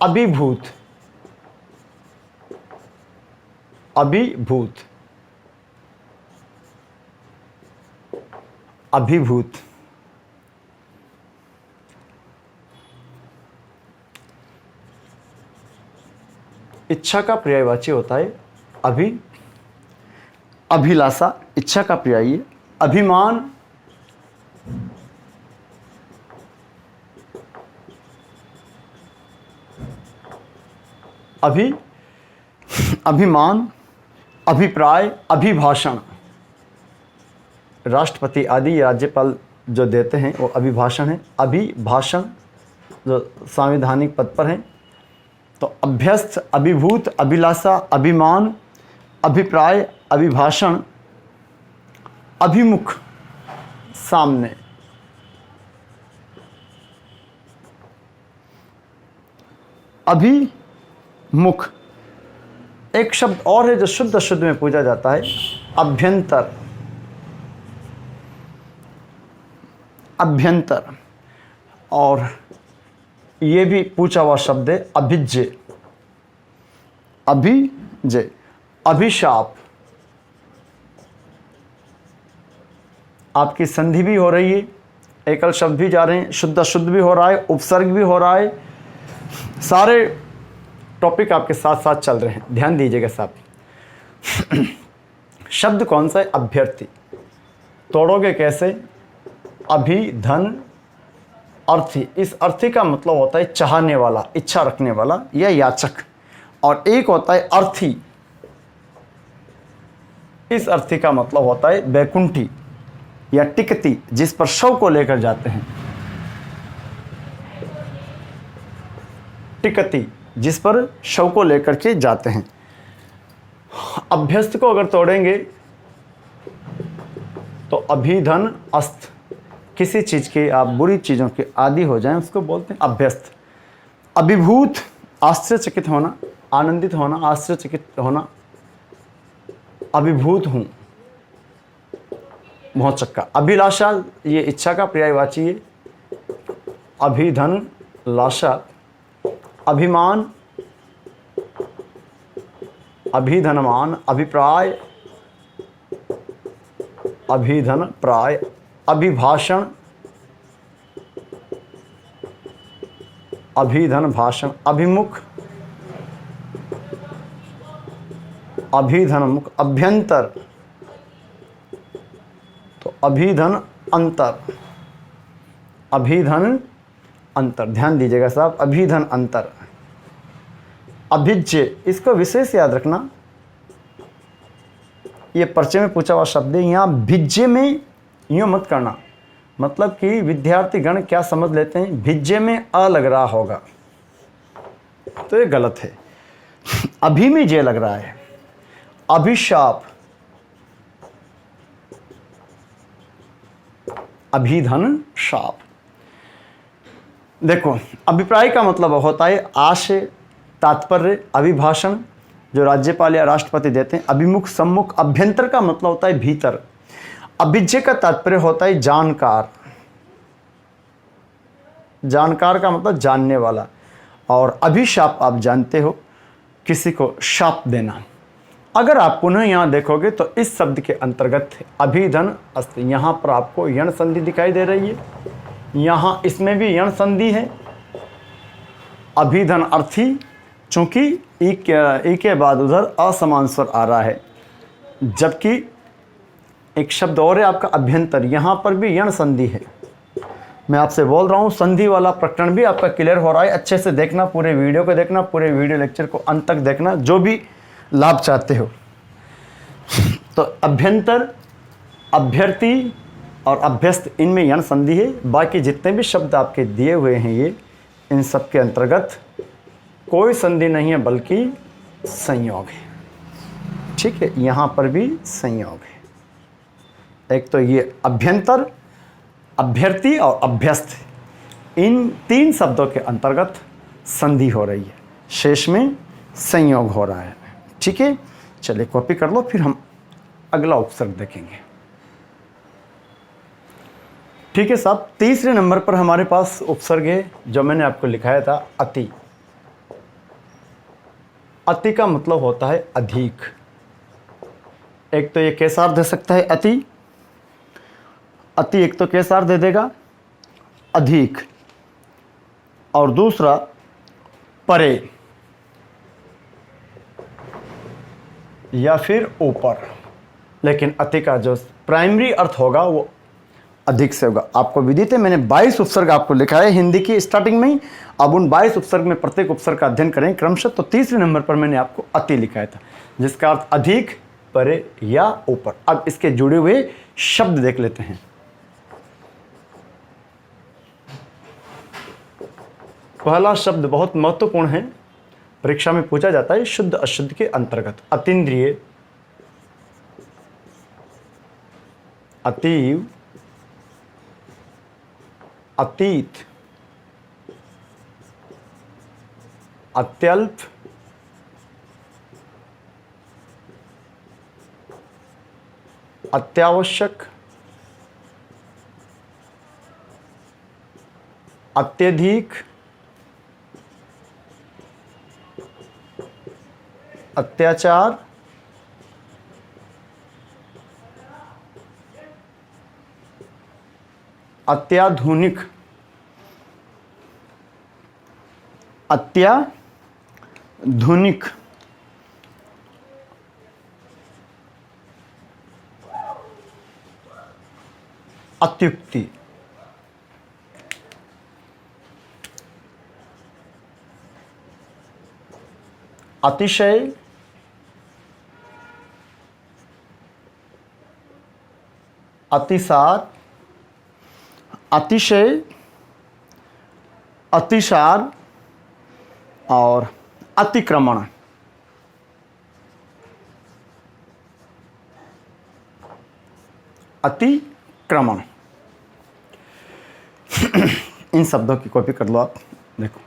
अभिभूत, अभिभूत, अभिभूत, इच्छा का पर्यायवाची होता है अभिलाषा, इच्छा का पर्यायी, अभिमान, अभिमान, अभिप्राय, अभिभाषण। राष्ट्रपति आदि राज्यपाल जो देते हैं वो अभिभाषण है। अभिभाषण जो संवैधानिक पद पर हैं। तो अभ्यस्त, अभिभूत, अभिलाषा, अभिमान, अभिप्राय, अभिभाषण, अभिमुख, सामने, अभिमुख। एक शब्द और है जो शुद्ध अशुद्ध में पूछा जाता है, अभ्यंतर, अभ्यंतर। और ये भी पूछा हुआ शब्द है अभिज्ञ, अभिज्ञ, अभिशाप। आपकी संधि भी हो रही है, एकल शब्द भी जा रहे हैं, शुद्ध अशुद्ध भी हो रहा है, उपसर्ग भी हो रहा है, सारे टॉपिक आपके साथ साथ चल रहे हैं, ध्यान दीजिएगा साहब। शब्द कौन सा है? अभ्यर्थी। तोड़ोगे कैसे? अभि, धन, अर्थी। इस अर्थी का मतलब होता है चाहने वाला, इच्छा रखने वाला या याचक। और एक होता है अर्थी, इस अर्थी का मतलब होता है बैकुंठी या टिकती, जिस पर शव को लेकर जाते हैं। टिकती, जिस पर शव को लेकर के जाते हैं। अभ्यस्त को अगर तोड़ेंगे तो अभिधन अस्त, किसी चीज के आप बुरी चीजों के आदी हो जाएं उसको बोलते हैं अभ्यस्त। अभिभूत, आश्चर्यचकित होना, आनंदित होना, आश्चर्यचकित होना। अभिभूत हूं, मोहचक्का। अभिलाषा, ये इच्छा का पर्यायवाची है। अभिधन, लाशा। अभिमान, अभिधनमान। अभिप्राय, अभिधन प्राय। अभिभाषण, अभिधन भाषण। अभिमुख, अभिधन मुख। अभ्यंतर, तो अभिधन अंतर, अभिधन अंतर। ध्यान दीजिएगा साहब, अभिधन अंतर। अभिज्ञ, इसको विशेष याद रखना, ये पर्चे में पूछा हुआ शब्द है। यहाँ भिज्य में यूँ मत करना, मतलब कि विद्यार्थी गण क्या समझ लेते हैं, भिज्य में अ लग रहा होगा, तो ये गलत है। अभी में जे लग रहा है। अभिशाप, अभिधन शाप। देखो अभिप्राय का मतलब होता है आशय, तात्पर्य। अभिभाषण जो राज्यपाल या राष्ट्रपति देते हैं। अभिमुख, सम्मुख। अभ्यंतर का मतलब होता है भीतर। अभिज्ञ का तात्पर्य होता है जानकार, जानकार का मतलब जानने वाला। और अभिशाप आप जानते हो, किसी को शाप देना। अगर आप पुनः यहाँ देखोगे तो इस शब्द के अंतर्गत अभिधन अस्त, यहाँ पर आपको यण संधि दिखाई दे रही है, यहाँ इसमें भी यण संधि है। अभिधन अर्थी, चूंकि ई के बाद उधर असमान स्वर आ रहा है, जबकि एक शब्द और है आपका अभ्यंतर, यहाँ पर भी यण संधि है। मैं आपसे बोल रहा हूँ संधि वाला प्रकरण भी आपका क्लियर हो रहा है। अच्छे से देखना, पूरे वीडियो को देखना, पूरे वीडियो लेक्चर को अंत तक देखना, जो भी लाभ चाहते हो। तो अभ्यंतर, अभ्यर्थी और अभ्यस्त, इनमें यण संधि है। बाकी जितने भी शब्द आपके दिए हुए हैं ये, इन सब के अंतर्गत कोई संधि नहीं है बल्कि संयोग है। ठीक है, यहाँ पर भी संयोग है। एक तो ये अभ्यंतर, अभ्यर्थी और अभ्यस्त, इन 3 शब्दों के अंतर्गत संधि हो रही है, शेष में संयोग हो रहा है। ठीक है, चलिए कॉपी कर लो, फिर हम अगला उपसर्ग देखेंगे। ठीक है साहब, तीसरे नंबर पर हमारे पास उपसर्ग है जो मैंने आपको लिखाया था, अति। अति का मतलब होता है अधिक। एक तो ये कैसा अर्थ दे सकता है अति, अति एक तो कैसा अर्थ दे देगा, अधिक, और दूसरा परे या फिर ऊपर। लेकिन अति का जो प्राइमरी अर्थ होगा वो अधिक से होगा। आपको विदित है, मैंने 22 उपसर्ग आपको लिखा है हिंदी की स्टार्टिंग में ही। अब उन 22 उपसर्ग में प्रत्येक उपसर्ग का अध्ययन करें क्रमशः। तो तीसरे नंबर पर मैंने आपको अति लिखाया था, जिसका अर्थ अधिक, परे या ऊपर। अब इसके जुड़े हुए शब्द देख लेते हैं। पहला शब्द बहुत महत्वपूर्ण है, परीक्षा में पूछा जाता है शुद्ध अशुद्ध के अंतर्गत। अतीन्द्रिय, अतीव, अतीत, अत्यल्प, अत्यावश्यक, अत्यधिक, अत्याचार, अत्याधुनिक, अत्याधुनिक, अत्युक्ति, अतिशय, अतिसार, अतिशय, अतिसार और अतिक्रमण। अतिक्रमण, इन शब्दों की कॉपी कर लो आप। देखो,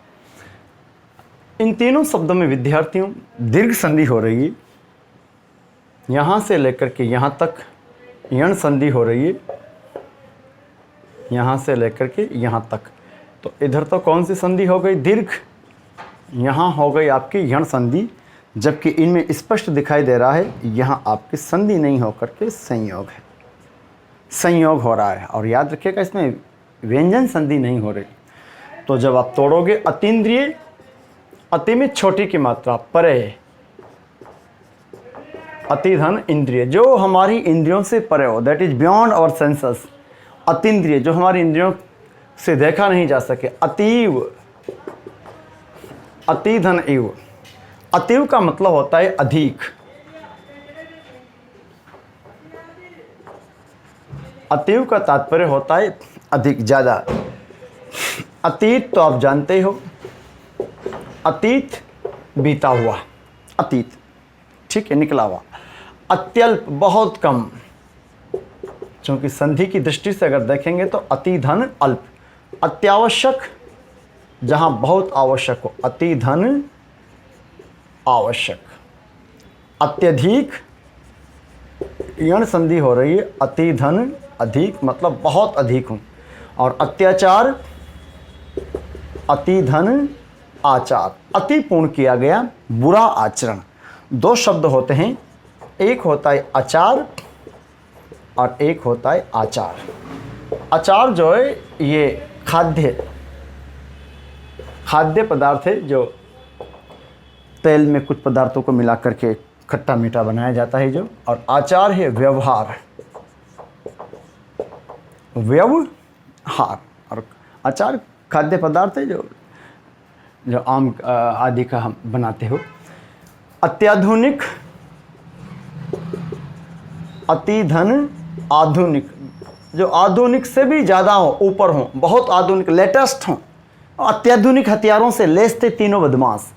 इन तीनों शब्दों में विद्यार्थियों दीर्घ संधि हो रही है। यहाँ से लेकर के यहाँ तक यण संधि हो रही है, यहाँ से लेकर के यहाँ तक। तो इधर तो कौन सी संधि हो गई, दीर्घ। यहाँ हो गई आपकी यण संधि, जबकि इनमें स्पष्ट दिखाई दे रहा है यहाँ आपकी संधि नहीं होकर के संयोग है, संयोग हो रहा है। और याद रखिएगा इसमें व्यंजन संधि नहीं हो रही। तो जब आप तोड़ोगे, अतीन्द्रिय, अति में छोटी की मात्रा, परे, अति धन इंद्रिय, जो हमारी इंद्रियों से परे हो, that is beyond our senses. अतीन्द्रिय, जो हमारी इंद्रियों से देखा नहीं जा सके। अतीव, अति धन इव, अतीव का मतलब होता है अधिक। अतीव का तात्पर्य होता है अधिक, ज़्यादा। अतीत तो आप जानते हो, अतीत बीता हुआ, अतीत, ठीक है, निकला हुआ। अत्यल्प, बहुत कम, क्योंकि संधि की दृष्टि से अगर देखेंगे तो अति धन अल्प। अत्यावश्यक, जहां बहुत आवश्यक हो, अति धन आवश्यक। अत्यधिक, यण संधि हो रही है, अति धन अधिक, मतलब बहुत अधिक हूं। और अत्याचार, अति धन आचार, अति पूर्ण किया गया बुरा आचरण। दो शब्द होते हैं, एक होता है आचार और एक होता है आचार। आचार जो है ये खाद्य पदार्थ है, जो तेल में कुछ पदार्थों को मिला करके खट्टा मीठा बनाया जाता है जो। और आचार है व्यवहार, व्यवहार। और आचार खाद्य पदार्थ है जो आम आदि का हम बनाते हो। अत्याधुनिक, अति धन आधुनिक, जो आधुनिक से भी ज़्यादा हो, ऊपर हो, बहुत आधुनिक, लेटेस्ट हो, अत्याधुनिक हथियारों से लैस थे तीनों बदमाश।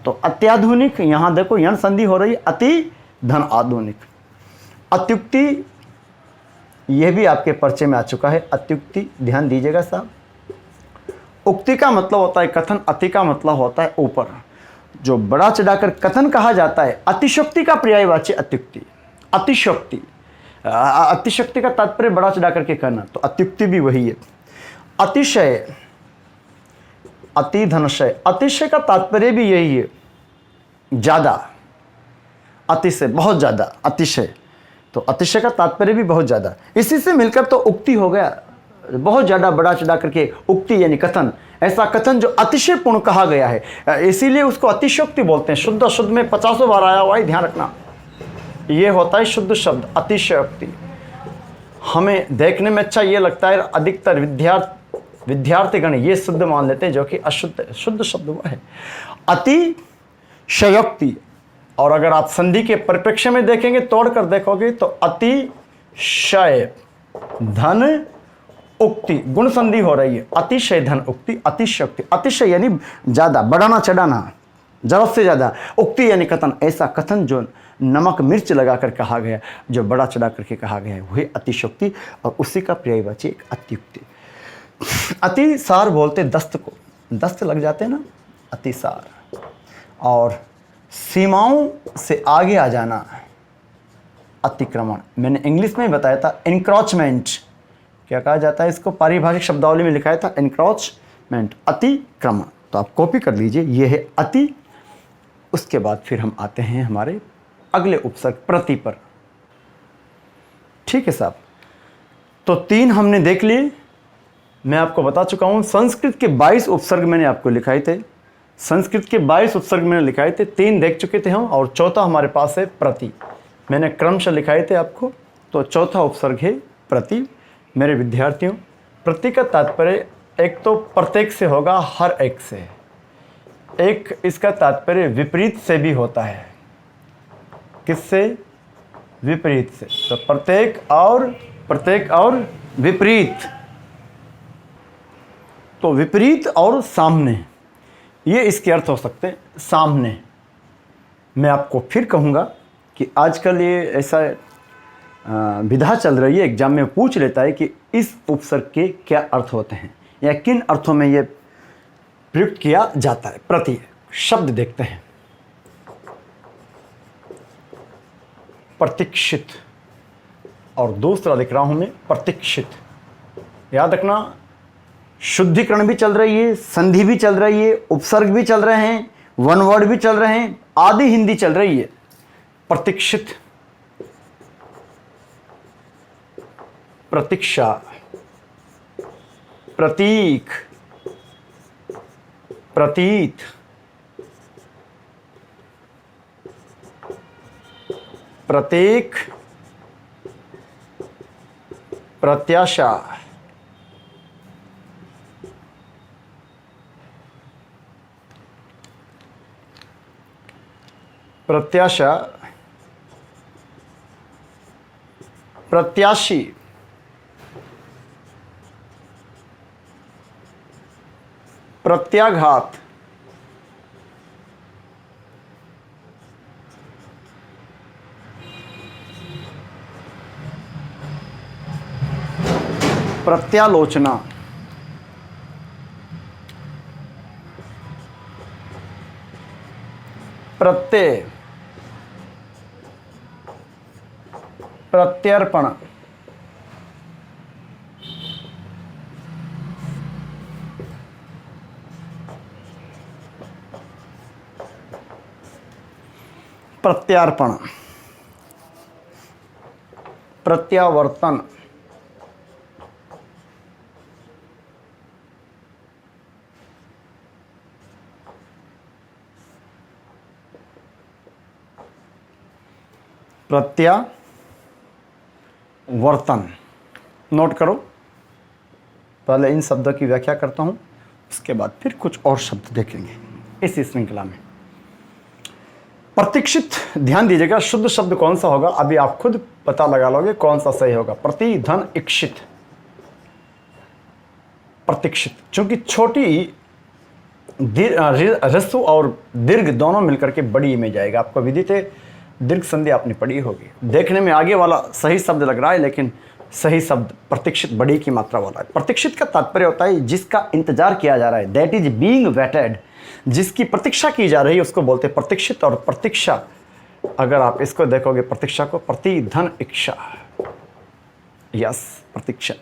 तो अत्याधुनिक, यहाँ देखो यण संधि हो रही है, अति धन आधुनिक। अत्युक्ति, यह भी आपके पर्चे में आ चुका है, अत्युक्ति, ध्यान दीजिएगा साहब। उक्ति का मतलब होता है कथन, अति का मतलब होता है ऊपर। जो बड़ा चढ़ाकर कथन कहा जाता है, अतिशयोक्ति का पर्यायवाची अत्युक्ति। अतिशयोक्ति, अतिशयोक्ति का तात्पर्य बड़ा चढ़ाकर के कहना, तो अत्युक्ति भी वही है। अतिशय, अति धनशय, अतिशय का तात्पर्य भी यही है, ज़्यादा, अति से बहुत ज़्यादा, अतिशय, तो अतिशय का तात्पर्य भी बहुत ज़्यादा। इसी से मिलकर तो उक्ति हो गया, बहुत ज़्यादा बड़ा चढ़ा करके उक्ति यानी कथन, ऐसा कथन जो अतिशयपूर्ण कहा गया है, इसीलिए उसको अतिशयोक्ति बोलते हैं। शुद्ध शुद्ध में 50 बार आया हुआ है, ध्यान रखना, ये होता है शुद्ध शब्द अतिशयोक्ति। हमें देखने में अच्छा ये लगता है, अधिकतर विद्यार्थीगण ये शुद्ध मान लेते हैं, जो कि अशुद्ध, शुद्ध शब्द हुआ है अतिशयोक्ति। और अगर आप संधि के परिप्रेक्ष्य में देखेंगे, तोड़कर देखोगे, तो अतिशय धन उक्ति, गुण संधि हो रही है, अतिशय धन उक्ति, अतिशयोक्ति। अतिशय यानी ज़्यादा, बढ़ाना चढ़ाना, जरूरत से ज़्यादा। उक्ति यानी कथन, ऐसा कथन जो नमक मिर्च लगाकर कहा गया, जो बड़ा चढ़ा करके कहा गया है, वही अतिशयोक्ति, और उसी का पर्यायवाची एक अत्युक्ति। अतिसार बोलते दस्त को, दस्त लग जाते हैं ना, अतिसार। और सीमाओं से आगे आ जाना, अतिक्रमण। मैंने इंग्लिश में बताया था एनक्रोचमेंट, क्या कहा जाता है इसको, पारिभाषिक शब्दावली में लिखा था एनक्रोचमेंट, अतिक्रमण। तो आप कॉपी कर लीजिए, ये है अति। उसके बाद फिर हम आते हैं हमारे अगले उपसर्ग प्रति पर। ठीक है साहब, तो 3 हमने देख लिए। मैं आपको बता चुका हूँ, संस्कृत के 22 उपसर्ग मैंने आपको लिखाए थे, संस्कृत के 22 उपसर्ग मैंने लिखाए थे, 3 देख चुके थे हम, और चौथा हमारे पास है प्रति, मैंने क्रमशः लिखाए थे आपको। तो चौथा उपसर्ग है प्रति। मेरे विद्यार्थियों, प्रति का तात्पर्य एक तो प्रत्येक से होगा, हर एक से, एक इसका तात्पर्य विपरीत से भी होता है। किससे? विपरीत से। तो प्रत्येक और विपरीत, तो विपरीत और सामने, ये इसके अर्थ हो सकते हैं। सामने, मैं आपको फिर कहूँगा कि आजकल ये ऐसा विधा चल रही है, एग्जाम में पूछ लेता है कि इस उपसर्ग के क्या अर्थ होते हैं, या किन अर्थों में ये प्रयुक्त किया जाता है। प्रति शब्द देखते हैं, प्रतीक्षित, और दूसरा लिख रहा हूं मैं प्रतीक्षित। याद रखना, शुद्धिकरण भी चल रही है, संधि भी चल रही है, उपसर्ग भी चल रहे हैं, वन वर्ड भी चल रहे हैं, आदि हिंदी चल रही है। प्रतीक्षित, प्रतीक्षा, प्रतीक, प्रतीत, प्रतीक, प्रत्याशा, प्रत्याशा, प्रत्याशी, प्रत्याघात, प्रत्यालोचना, प्रत्यय, प्रत्यर्पण, प्रत्यार्पण, प्रत्यावर्तन, प्रत्यावर्तन। नोट करो, पहले इन शब्दों की व्याख्या करता हूं, उसके बाद फिर कुछ और शब्द देखेंगे इसी श्रृंखला में। प्रतीक्षित, ध्यान दीजिएगा शुद्ध शब्द कौन सा होगा, अभी आप खुद पता लगा लोगे कौन सा सही होगा। प्रति धन इक्षित, प्रतीक्षित, चूंकि छोटी ह्रस्व और दीर्घ दोनों मिलकर के बड़ी में जाएगा। आपको विदित है, दीर्घ संधि आपने पढ़ी होगी। देखने में आगे वाला सही शब्द लग रहा है, लेकिन सही शब्द प्रतीक्षित बड़ी की मात्रा वाला है। प्रतीक्षित का तात्पर्य होता है जिसका इंतजार किया जा रहा है, दैट इज बीइंग वेटेड, जिसकी प्रतीक्षा की जा रही है उसको बोलते हैं प्रतीक्षित। और प्रतीक्षा, अगर आप इसको देखोगे प्रतीक्षा को, प्रति धन इच्छा, यस प्रतीक्षा।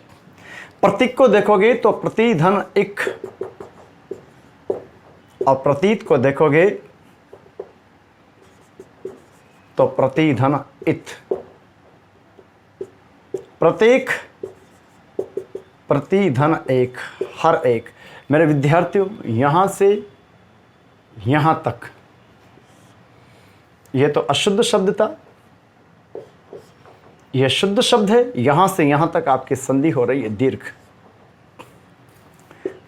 प्रतीक को देखोगे तो प्रति धन इक, और प्रतीत को देखोगे तो प्रति धन इत। प्रत्येक, प्रति धन एक, हर एक। मेरे विद्यार्थियों, यहां से यहां तक यह तो अशुद्ध शब्द था, यह शुद्ध शब्द है। यहां से यहां तक आपकी संधि हो रही है दीर्घ।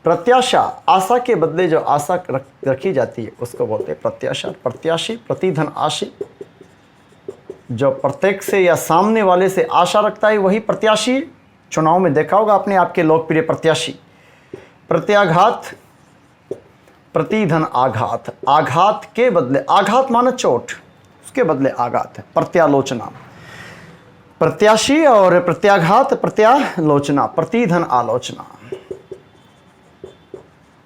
प्रत्याशा, आशा के बदले जो आशा रखी जाती है उसको बोलते हैं प्रत्याशा। प्रत्याशी, प्रतिधन आशी, जो प्रत्येक से या सामने वाले से आशा रखता है वही प्रत्याशी। चुनाव में देखा होगा आपने आपके लोकप्रिय प्रत्याशी। प्रत्याघात, प्रतिधन आघात, आघात के बदले, आघात माने चोट, उसके बदले आघात है। प्रत्यालोचना, प्रत्याशी और प्रत्याघात, प्रत्यालोचना, प्रतिधन आलोचना,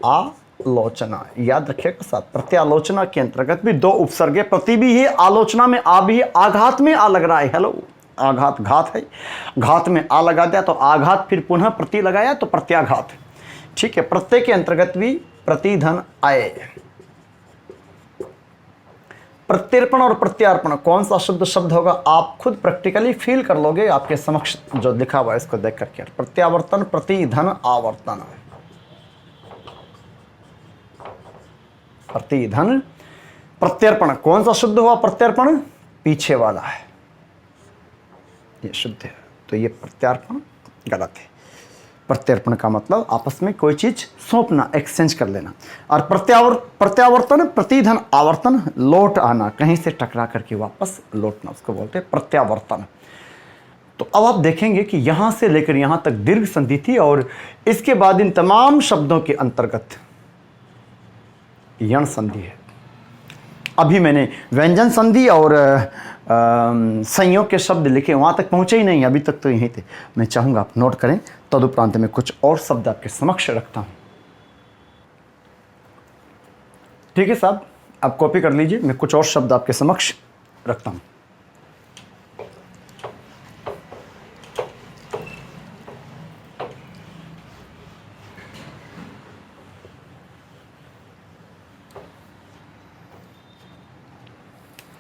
आलोचना, याद रखिएगा साथ। प्रत्यालोचना के अंतर्गत भी दो उपसर्ग है, प्रति भी है, आलोचना में आ भी है, आघात में आ लग रहा है। हेलो, आघात घात है, घात में आ लगा दिया तो आघात, फिर पुनः प्रति लगाया तो प्रत्याघात। ठीक है, प्रत्यय के अंतर्गत भी प्रतिधन आए। प्रत्यर्पण और प्रत्यार्पण कौन सा शुद्ध शब्द होगा, आप खुद प्रैक्टिकली फील कर लोगे आपके समक्ष जो लिखा हुआ है इसको देख करके। प्रत्यावर्तन, प्रतिधन आवर्तन, प्रतिधन। प्रत्यर्पण कौन सा शुद्ध हुआ, प्रत्यर्पण पीछे वाला है, ये शुद्ध है, तो ये प्रत्यार्पण गलत है। प्रत्यर्पण का मतलब आपस में कोई चीज सौंपना, एक्सचेंज कर लेना। और प्रत्यावर्तन, प्रतिधन आवर्तन, लौट आना, कहीं से टकरा करके वापस लौटना, उसको बोलते हैं प्रत्यावर्तन। तो अब आप देखेंगे कि यहां से लेकर यहां तक दीर्घ संधि थी, और इसके बाद इन तमाम शब्दों के अंतर्गत यण संधि है। अभी मैंने व्यंजन संधि और संयोग के शब्द लिखे, वहां तक पहुंचे ही नहीं, अभी तक तो यहीं थे। मैं चाहूंगा आप नोट करें, तदुपरांत में कुछ और शब्द आपके समक्ष रखता हूं। ठीक है साहब, आप कॉपी कर लीजिए, मैं कुछ और शब्द आपके समक्ष रखता हूं।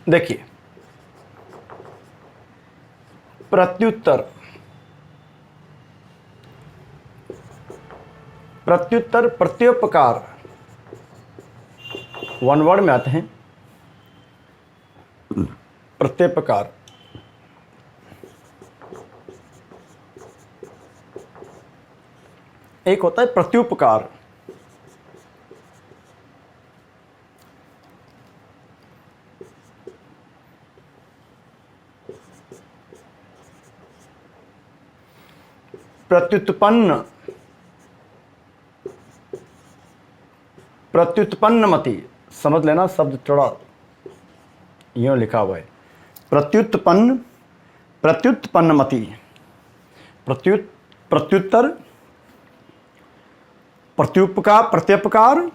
देखिए, प्रत्युत्तर, प्रत्युत्तर, प्रत्युपकार, वन वर्ड में आते हैं। प्रत्युपकार, एक होता है प्रत्युपकार, प्रत्युत्पन्न, प्रत्युत्पन्नमति, समझ लेना शब्द थोड़ा यूं लिखा हुआ है। प्रत्युत्पन्न, प्रत्युत्पन्नमति, प्रत्युत्तर, प्रत्युपकार, प्रत्युपकार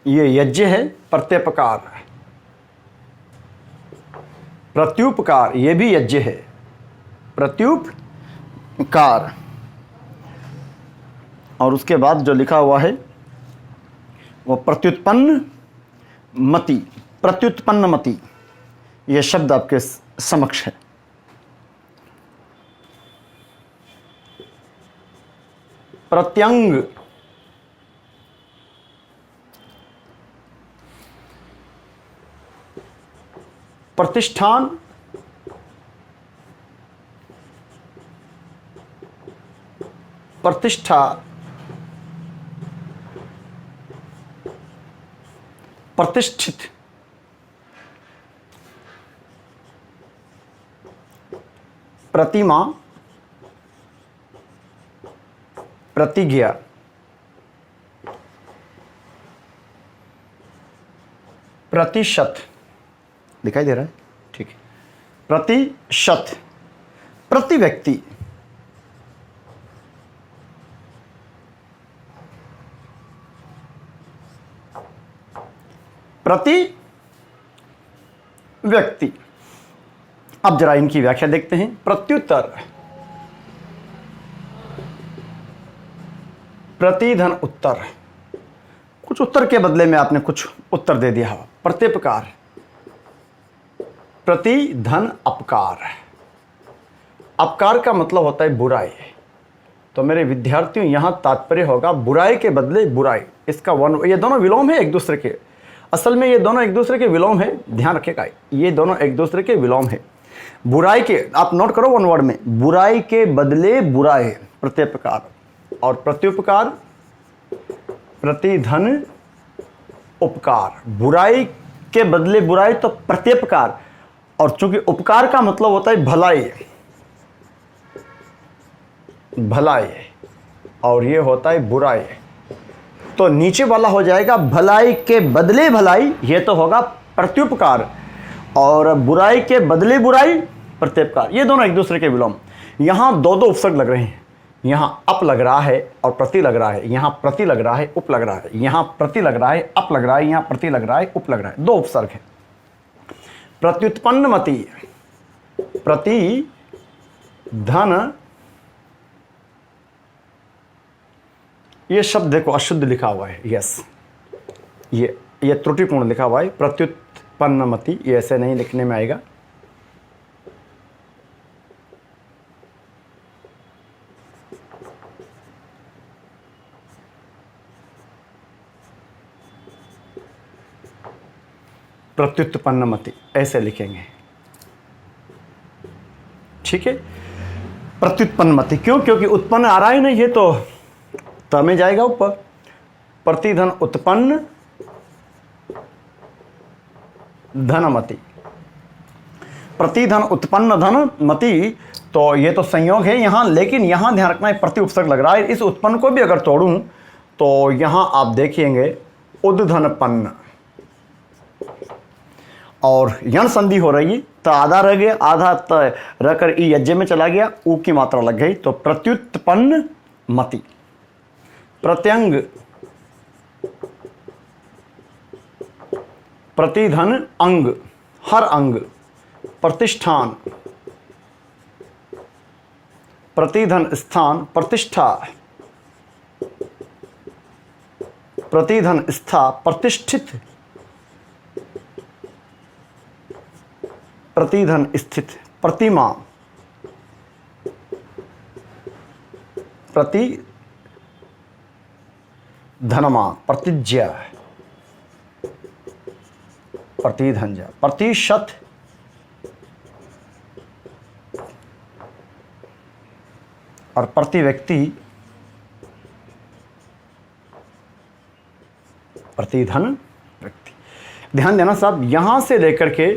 ये यज्ञ है। प्रत्युपकार, प्रत्युपकार ये भी यज्ञ है। प्रत्युपकार, और उसके बाद जो लिखा हुआ है वो प्रत्युत्पन्न मति, प्रत्युत्पन्न मति, ये शब्द आपके समक्ष है। प्रत्यंग, प्रतिष्ठान, प्रतिष्ठा, प्रतिष्ठित, प्रतिमा, प्रतिज्ञा, प्रतिशत, दिखाई दे रहा है? ठीक है। प्रतिशत, प्रति व्यक्ति, प्रति व्यक्ति। अब जरा इनकी व्याख्या देखते हैं। प्रत्युत्तर, प्रतिधन उत्तर, कुछ उत्तर के बदले में आपने कुछ उत्तर दे दिया हो। प्रत्युपकार, प्रतिधन अपकार। अपकार का मतलब होता है बुराई। तो मेरे विद्यार्थियों यहां तात्पर्य होगा बुराई के बदले बुराई। इसका ये दोनों विलोम है एक दूसरे के। असल में ये दोनों एक दूसरे के विलोम है, ध्यान रखिएगा, ये दोनों एक दूसरे के विलोम है। बुराई के, आप नोट करो वन वर्ड में, बुराई के बदले बुराई, प्रत्युपकार, और प्रत्युपकार प्रतिधन उपकार। बुराई के बदले बुराई तो प्रत्युपकार, और चूंकि उपकार का मतलब होता है भलाई, भलाई, और ये होता है बुराई, तो नीचे वाला हो जाएगा भलाई के बदले भलाई, ये तो होगा प्रत्युपकार, और बुराई के बदले बुराई प्रत्युपकार। ये दोनों एक दूसरे के विलोम। यहां दो दो उपसर्ग लग रहे हैं, यहां अप लग रहा है और प्रति लग रहा है, यहां प्रति लग रहा है, उप लग रहा है, यहां प्रति लग रहा है, अप लग रहा है, यहां प्रति लग रहा है, उप लग रहा है, दो उपसर्ग है। प्रत्युत्पन्नमति, प्रति धन, ये शब्द देखो अशुद्ध लिखा हुआ है, यस, ये त्रुटिपूर्ण लिखा हुआ है। प्रत्युत्पन्नमति, ये ऐसे नहीं लिखने में आएगा। प्रत्युत्पन्नमति ऐसे लिखेंगे, ठीक है। प्रत्युत्पन्नमति क्यों? क्योंकि उत्पन्न आ रहा ही नहीं है, तो में जाएगा ऊपर। प्रतिधन उत्पन्न धनमति, प्रतिधन उत्पन्न धनमति, तो ये तो संयोग है यहां, लेकिन यहां ध्यान रखना है प्रति उपसर्ग लग रहा है। इस उत्पन्न को भी अगर तोड़ूं तो यहां आप देखेंगे उद्धनपन्न, और यण संधि हो रही है, तो आधा रह गया, आधा रहकर ई यज्ञ में चला गया, ऊ की मात्रा लग गई, तो प्रत्युत्पन्न मति। प्रत्यंग, प्रतिधन अंग, हर अंग। प्रतिष्ठान, प्रतिधन स्थान, प्रतिष्ठा, प्रतिधन स्था, प्रतिष्ठित, प्रतिधन स्थित। प्रतिमा, प्रति धनमा, प्रतिज्ञा, प्रतिधंजा। प्रतिशत, और प्रति व्यक्ति, प्रतिधन व्यक्ति। ध्यान देना साहब, यहां से लेकर के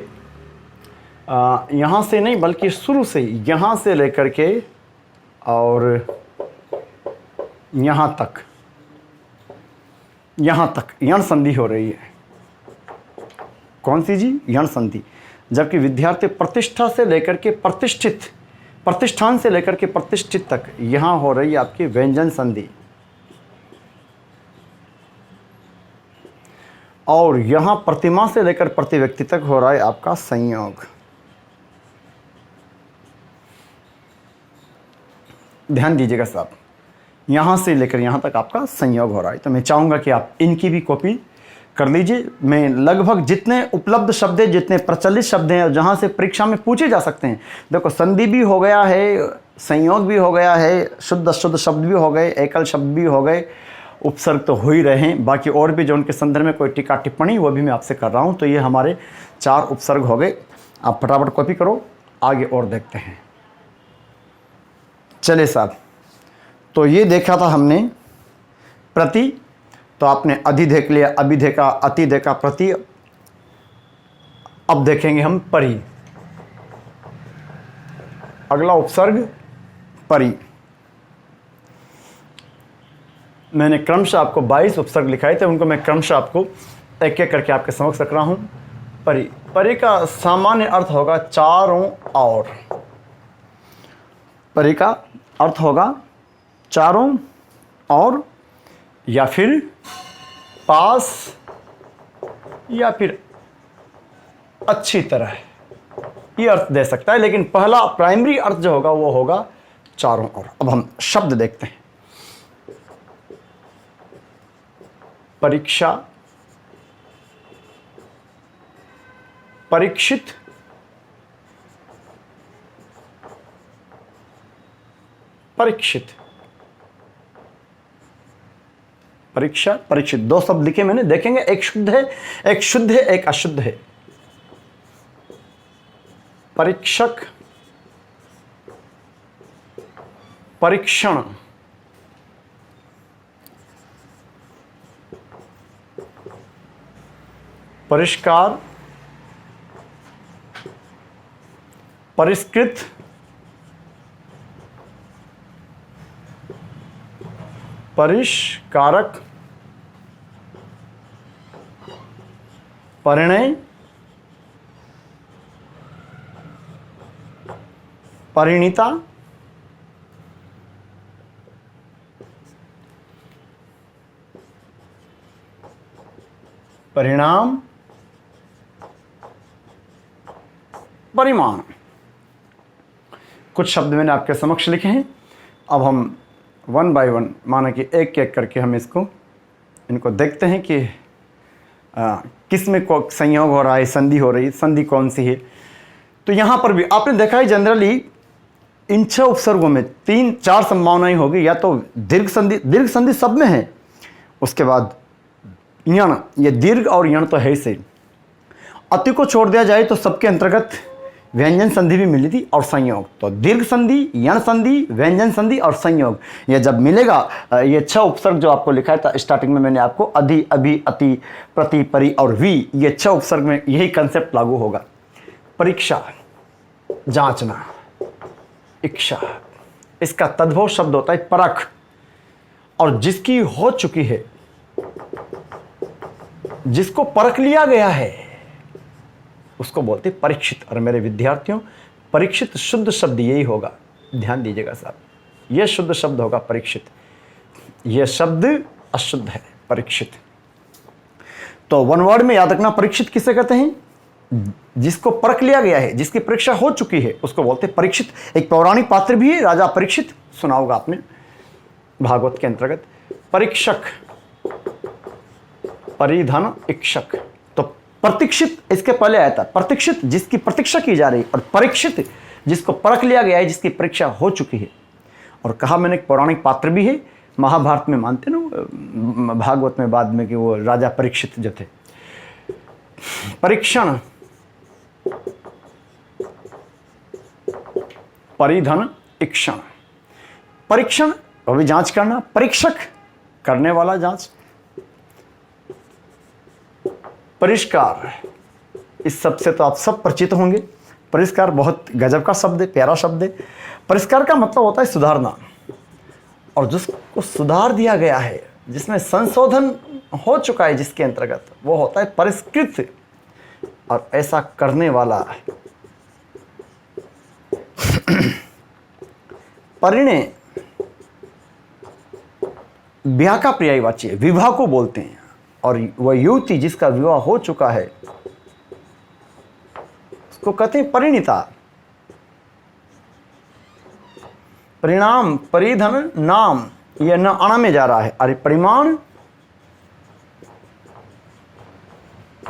यहां से नहीं बल्कि शुरू से, यहां से लेकर के और यहां तक यण संधि हो रही है। कौन सी जी? यण संधि। जबकि विद्यार्थी प्रतिष्ठा से लेकर के प्रतिष्ठित, प्रतिष्ठान से लेकर के प्रतिष्ठित तक यहां हो रही है आपकी व्यंजन संधि, और यहां प्रतिमा से लेकर प्रति व्यक्ति तक हो रहा है आपका संयोग। ध्यान दीजिएगा साहब, यहाँ से लेकर यहाँ तक आपका संयोग हो रहा है। तो मैं चाहूँगा कि आप इनकी भी कॉपी कर लीजिए। मैं लगभग जितने उपलब्ध शब्द हैं, जितने प्रचलित शब्द हैं, जहाँ से परीक्षा में पूछे जा सकते हैं, देखो संधि भी हो गया है, संयोग भी हो गया है, शुद्ध अशुद्ध शब्द भी हो गए, एकल शब्द भी हो गए, उपसर्ग तो हो ही रहे हैं। बाकी और भी जो उनके संदर्भ में कोई टीका टिप्पणी वो भी मैं आपसे कर रहा हूँ। तो ये हमारे 4 उपसर्ग हो गए। आप फटाफट कॉपी करो, आगे और देखते हैं। चले साहब, तो ये देखा था हमने प्रति, तो आपने अधि देख लिया, अभी देखा, अति देखा, प्रति। अब देखेंगे हम परि। अगला उपसर्ग परि। मैंने क्रमशः आपको 22 उपसर्ग लिखाए थे, उनको मैं क्रमशः आपको एक एक करके आपके समक्ष रख रहा हूं। परि, परि का सामान्य अर्थ होगा चारों ओर। परि का अर्थ होगा चारों ओर, या फिर पास, या फिर अच्छी तरह, ये अर्थ दे सकता है, लेकिन पहला प्राइमरी अर्थ जो होगा वो होगा चारों ओर। अब हम शब्द देखते हैं। परीक्षा, परीक्षित, परीक्षित, परीक्षा, परीक्षित, दो शब्द लिखे मैंने, देखेंगे एक शुद्ध है, एक शुद्ध है, एक अशुद्ध है। परीक्षक, परीक्षण, परिष्कार, परिष्कृत, परिष्कारक, परिणय, परिणीता, परिणाम, परिमाण। कुछ शब्द मैंने आपके समक्ष लिखे हैं। अब हम वन बाय वन, माना कि एक एक करके हम इनको देखते हैं कि किस में संयोग हो रहा है, संधि हो रही है, संधि कौन सी है। तो यहाँ पर भी आपने देखा है जनरली इन 6 उपसर्गों में 3-4 संभावनाएं होगी। या तो दीर्घ संधि सब में है, उसके बाद यण, ये दीर्घ और यण तो है ही सही। अति को छोड़ दिया जाए तो सबके अंतर्गत व्यंजन संधि भी मिली थी और संयोग। तो दीर्घ संधि, यण संधि, व्यंजन संधि और संयोग, ये जब मिलेगा, ये 6 उपसर्ग जो आपको लिखा था स्टार्टिंग में मैंने आपको, अधि, अभि, अति, प्रति, परि और वि, ये 6 उपसर्ग में यही कंसेप्ट लागू होगा। परीक्षा, जांचना, इच्छा, इसका तद्भव शब्द होता है परख, और जिसकी हो चुकी है, जिसको परख लिया गया है, उसको बोलते परीक्षित। और मेरे विद्यार्थियों, परीक्षित शुद्ध शब्द यही होगा, ध्यान दीजिएगा साहब, यह शुद्ध शब्द होगा परीक्षित। यह शब्द अशुद्ध है, परीक्षित। तो वन वर्ड में याद रखना, परीक्षित किसे कहते हैं? जिसको परख लिया गया है, जिसकी परीक्षा हो चुकी है, उसको बोलते परीक्षित। एक पौराणिक पात्र भी है, राजा परीक्षित, सुना होगा आपने भागवत के अंतर्गत। परीक्षक, परिधन, इक्षक। तो प्रतीक्षित इसके पहले आया था। प्रतीक्षित जिसकी प्रतीक्षा की जा रही, और परीक्षित जिसको परख लिया गया है, जिसकी परीक्षा हो चुकी है। और कहा मैंने एक पौराणिक पात्र भी है, महाभारत में मानते ना, भागवत में बाद में, कि वो राजा परीक्षित जो थे। परीक्षण, परिधन, इक्षण। परीक्षण अभी जांच करना, परीक्षक करने वाला जांच। परिष्कार, इस शब्द से तो आप सब परिचित होंगे। परिष्कार बहुत गजब का शब्द है, प्यारा शब्द है। परिष्कार का मतलब होता है सुधारना, और जिसको सुधार दिया गया है, जिसमें संशोधन हो चुका है, जिसके अंतर्गत, वो होता है परिष्कृत। और ऐसा करने वाला परिणय, ब्याह का पर्यायवाची है, विवाह को बोलते हैं। और वह युवती जिसका विवाह हो चुका है, उसको कहते हैं परिणीता। परिणाम, परिधन, नाम, यह न अण में जा रहा है। अरे परिमाण,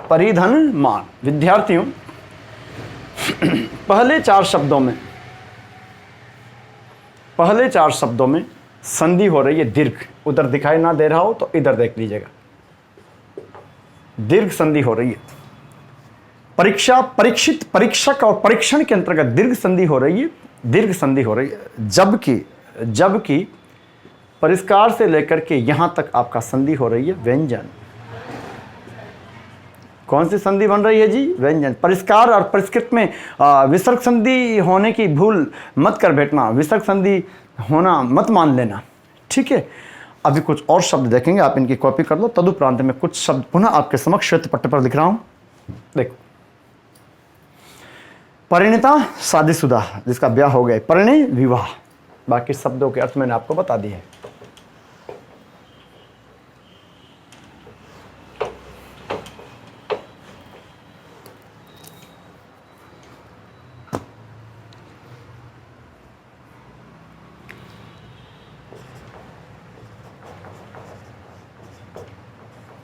परिधन, मान। विद्यार्थियों, पहले 4 शब्दों में संधि हो रही है दीर्घ। उधर दिखाई ना दे रहा हो तो इधर देख लीजिएगा, दीर्घ संधि हो रही है। परीक्षा, परीक्षित, परीक्षक और परीक्षण के अंतर्गत दीर्घ संधि हो रही है, दीर्घ संधि हो रही है। जबकि परिष्कार से लेकर के यहां तक आपका संधि हो रही है व्यंजन। कौन सी संधि बन रही है जी? व्यंजन। परिष्कार और परिष्कृत में विसर्ग संधि होने की भूल मत कर बैठना, विसर्ग संधि होना मत मान लेना, ठीक है। अभी कुछ और शब्द देखेंगे, आप इनकी कॉपी कर लो। तदुपरांत में कुछ शब्द पुनः आपके समक्ष श्वेत पट्टे पर लिख रहा हूं। देखो, परिणीता शादीशुदा, जिसका ब्याह हो गया, परिणय विवाह। बाकी शब्दों के अर्थ मैंने आपको बता दिए।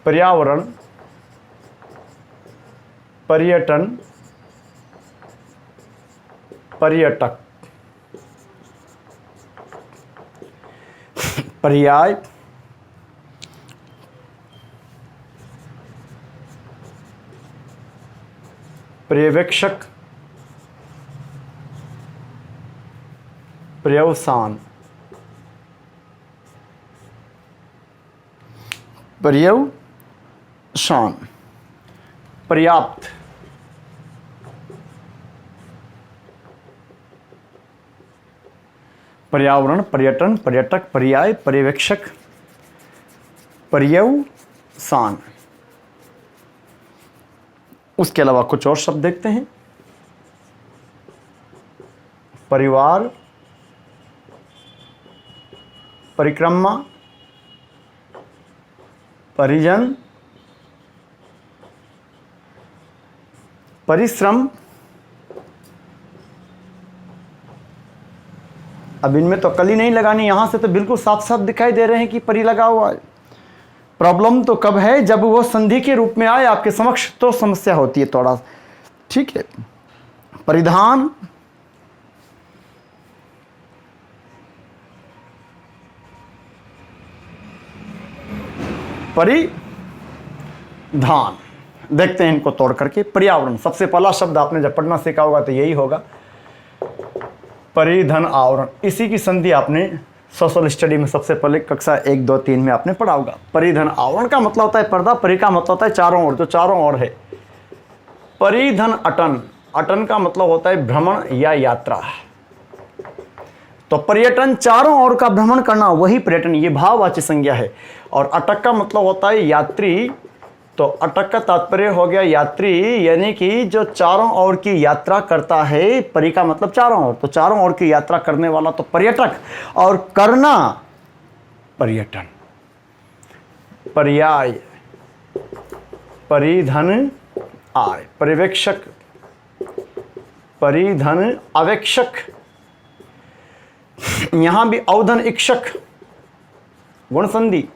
पर्यावरण, पर्यटन, पर्यटक, पर्याय, पर्यवेक्षक, पर्यवसान, पर्यवसान, पर्याप्त, पर्यावरण, पर्यटन, पर्यटक, पर्याय, पर्यवेक्षक, पर्यवसान। उसके अलावा कुछ और शब्द देखते हैं। परिवार, परिक्रमा, परिजन, परिश्रम। अब इनमें तो कली नहीं लगानी, यहां से तो बिल्कुल साफ साफ दिखाई दे रहे हैं कि परी लगा हुआ है। प्रॉब्लम तो कब है? जब वो संधि के रूप में आए आपके समक्ष, तो समस्या होती है थोड़ा, ठीक है। परिधान, परिधान। देखते हैं इनको तोड़ करके। पर्यावरण, सबसे पहला शब्द आपने जब पढ़ना सीखा होगा तो यही होगा, परिधन आवरण। इसी की संधि आपने सोशल स्टडी में सबसे पहले कक्षा 1, 2, 3 में आपने पढ़ा होगा। परिधन आवरण का मतलब होता है पर्दा, परि का मतलब होता है चारों ओर, जो चारों ओर है। परिधन अटन, अटन का मतलब होता है भ्रमण या यात्रा। तो पर्यटन चारों ओर का भ्रमण करना, वही पर्यटन, ये भाववाची संज्ञा है। और अटक का मतलब होता है यात्री। तो अटक का तात्पर्य हो गया यात्री, यानी कि जो चारों ओर की यात्रा करता है। परि का मतलब चारों ओर, तो चारों ओर की यात्रा करने वाला तो पर्यटक, और करना पर्यटन। पर्याय, परिधन आय, पर्यवेक्षक, परिधन अवेक्षक। यहां भी अवधन इक्षक, गुण संधि,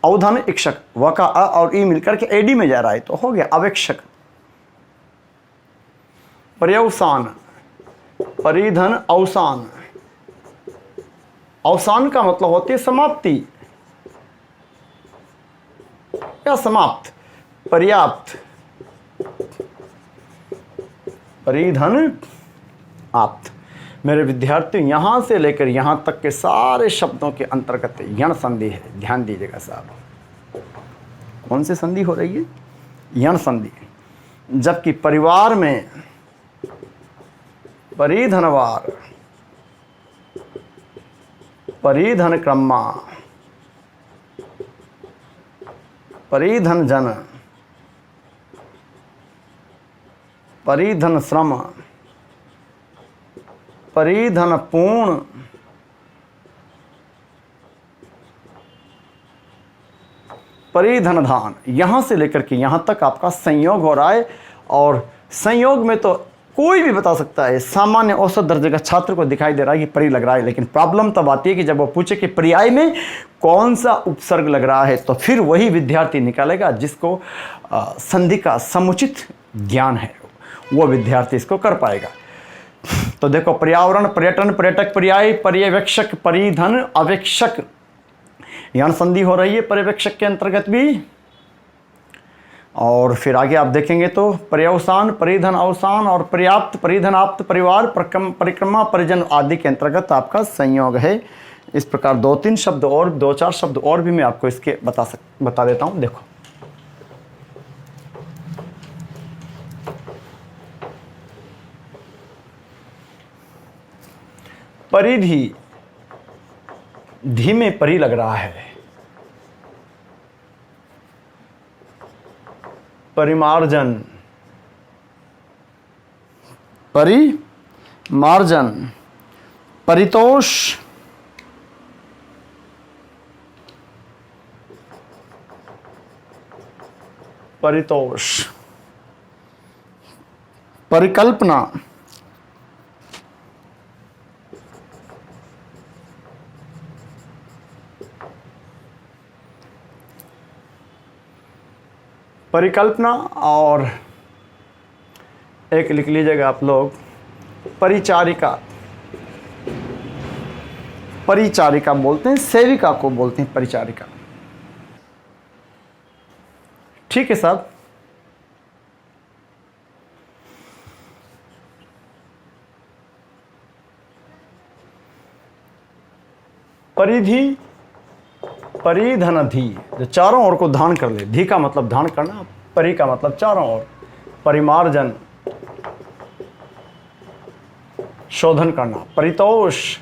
अवधन इक्षक। व का अ और ई मिलकर के एडी में जा रहा है, तो हो गया अवेक्षक। पर्यवसान, परिधन अवसान। अवसान का मतलब होती है समाप्ति या समाप्त। पर्याप्त, परिधन आप्त। मेरे विद्यार्थियों, यहां से लेकर यहां तक के सारे शब्दों के अंतर्गत यण संधि है। ध्यान दीजिएगा साहब, कौन सी संधि हो रही है? यण संधि। जबकि परिवार में परिधनवार, परिधन क्रम्मा, परिधन जन, परिधन श्रम, परिधन पूर्ण, परिधन धान। यहां से लेकर के यहां तक आपका संयोग हो रहा है। और संयोग में तो कोई भी बता सकता है, सामान्य औसत दर्जे का छात्र को दिखाई दे रहा है कि परी लग रहा है। लेकिन प्रॉब्लम तब आती है कि जब वो पूछे कि पर्याय में कौन सा उपसर्ग लग रहा है, तो फिर वही विद्यार्थी निकालेगा जिसको संधि का समुचित ज्ञान है, वो विद्यार्थी इसको कर पाएगा। तो देखो, पर्यावरण, पर्यटन, पर्यटक, पर्याय, पर्यवेक्षक, परिधन अवेक्षक। यहां संधि हो रही है पर्यवेक्षक के अंतर्गत भी। और फिर आगे आप देखेंगे तो पर्यवसान, परिधन अवसान और पर्याप्त, परिधन आप्त, परिवार, परिक्रमा, परिजन आदि के अंतर्गत आपका संयोग है इस प्रकार दो तीन शब्द और, दो चार शब्द और भी मैं आपको इसके बता देता हूं। देखो, परिधि, धीमे परी लग रहा है। परिमार्जन, परिमार्जन। परितोष, परितोष। परिकल्पना, परिकल्पना। और एक लिख लीजिएगा आप लोग, परिचारिका। परिचारिका बोलते हैं, सेविका को बोलते हैं परिचारिका। ठीक है साहब। परिधि, परिधन धी, जो चारों ओर को धारण कर ले। धी का मतलब धारण करना, परि का मतलब चारों ओर। परिमार्जन, शोधन करना। परितोष,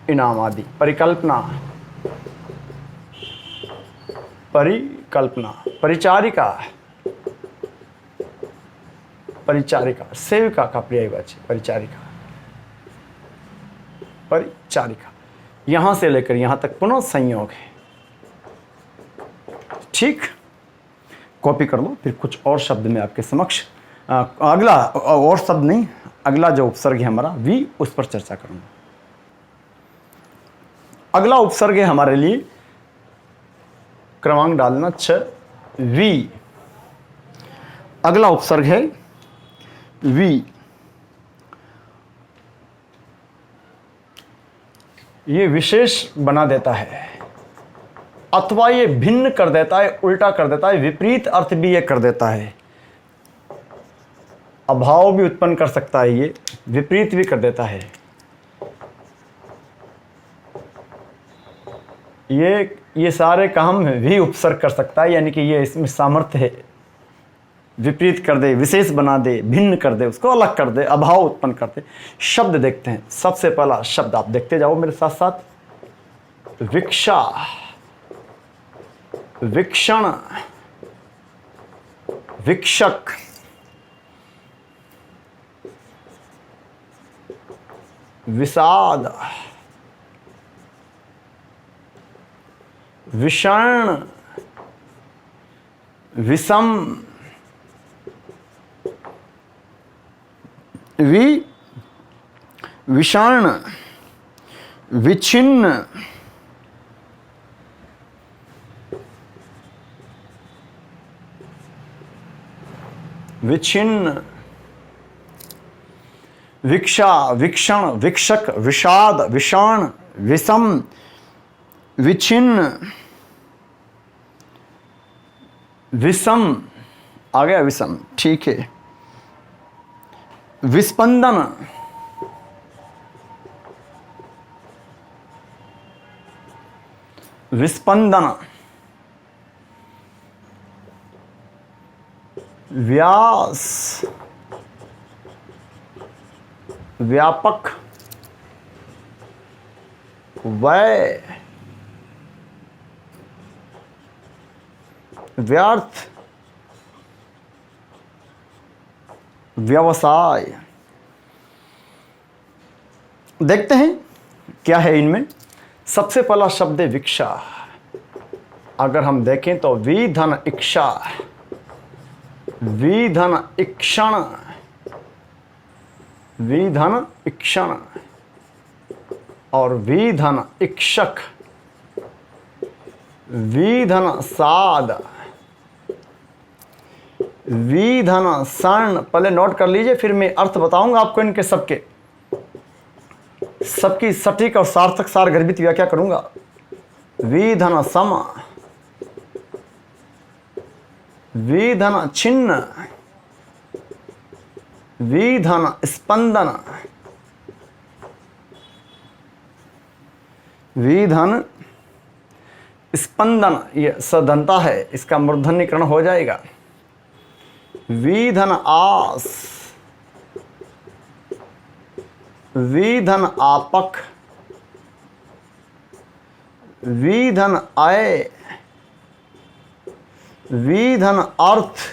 इनाम आदि। परिकल्पना, परिकल्पना। परिचारिका, परिचारिका। सेविका का पर्यायवाची परिचारिका, परिचारिका। यहां से लेकर यहां तक पुनः संयोग है। ठीक, कॉपी कर लो। फिर कुछ और शब्द में आपके समक्ष अगला, और शब्द नहीं, अगला जो उपसर्ग है हमारा वी, उस पर चर्चा करूंगा। अगला उपसर्ग है हमारे लिए, क्रमांक डालना 6, वी। अगला उपसर्ग है वी। ये विशेष बना देता है, अथवा ये भिन्न कर देता है, उल्टा कर देता है, विपरीत अर्थ भी ये कर देता है। अभाव भी उत्पन्न कर सकता है, ये विपरीत भी कर देता है। ये सारे काम भी उपसर्ग कर सकता है, यानी कि ये इसमें सामर्थ्य है। विपरीत कर दे, विशेष बना दे, भिन्न कर दे, उसको अलग कर दे, अभाव उत्पन्न कर दे। शब्द देखते हैं। सबसे पहला शब्द आप देखते जाओ मेरे साथ साथ, विक्षा, विक्षण, विक्षक, विषाद, विषण, विषम, विषाण, विच्छिन्न, विच्छिन्न, विक्षा, विक्षण, विक्षक, विषाद, विषाण, विषम, विच्छिन्न, विषम। आ गया विषम, ठीक है। विस्पंदन, विस्पंदन, व्यास, व्यापक, वय, व्यर्थ, व्यवसाय। देखते हैं क्या है इनमें। सबसे पहला शब्द है विक्षा। अगर हम देखें तो विधन इक्षा, विधन इक्षण, विधन इक्षण और विधन इक्षक, विधन साद, विधन सर्ण। पहले नोट कर लीजिए, फिर मैं अर्थ बताऊंगा आपको इनके सबकी सटीक और सार्थक सार गर्भित व्याख्या करूंगा। विधन सम, विधन छिन्न, विधन स्पंदन, विधन स्पंदन, ये सदंता है, इसका मूर्धन्यकरण हो जाएगा। विधन आस, विधन आपक, विधन आय, विधन अर्थ,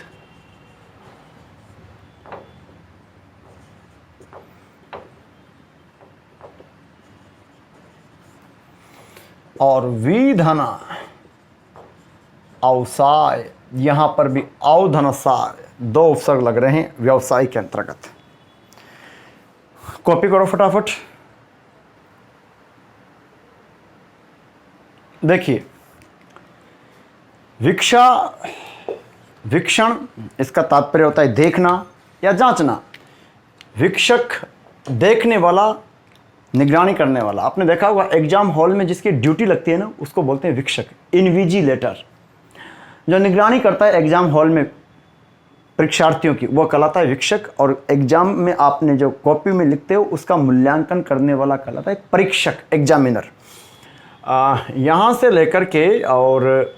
और विधन अवसाय। यहां पर भी अवधनसाय, दो उपसर्ग लग रहे हैं व्यवसाय के अंतर्गत। कॉपी करो फटाफट। देखिए वीक्षा, वीक्षण, इसका तात्पर्य होता है देखना या जांचना। वीक्षक देखने वाला, निगरानी करने वाला। आपने देखा होगा एग्जाम हॉल में जिसकी ड्यूटी लगती है ना, उसको बोलते हैं वीक्षक, इनविजिलेटर। जो निगरानी करता है एग्जाम हॉल में परीक्षार्थियों की, वो कहलाता है वीक्षक। और एग्जाम में आपने जो कॉपी में लिखते हो उसका मूल्यांकन करने वाला कहलाता है परीक्षक, एग्जामिनर। यहाँ से लेकर के और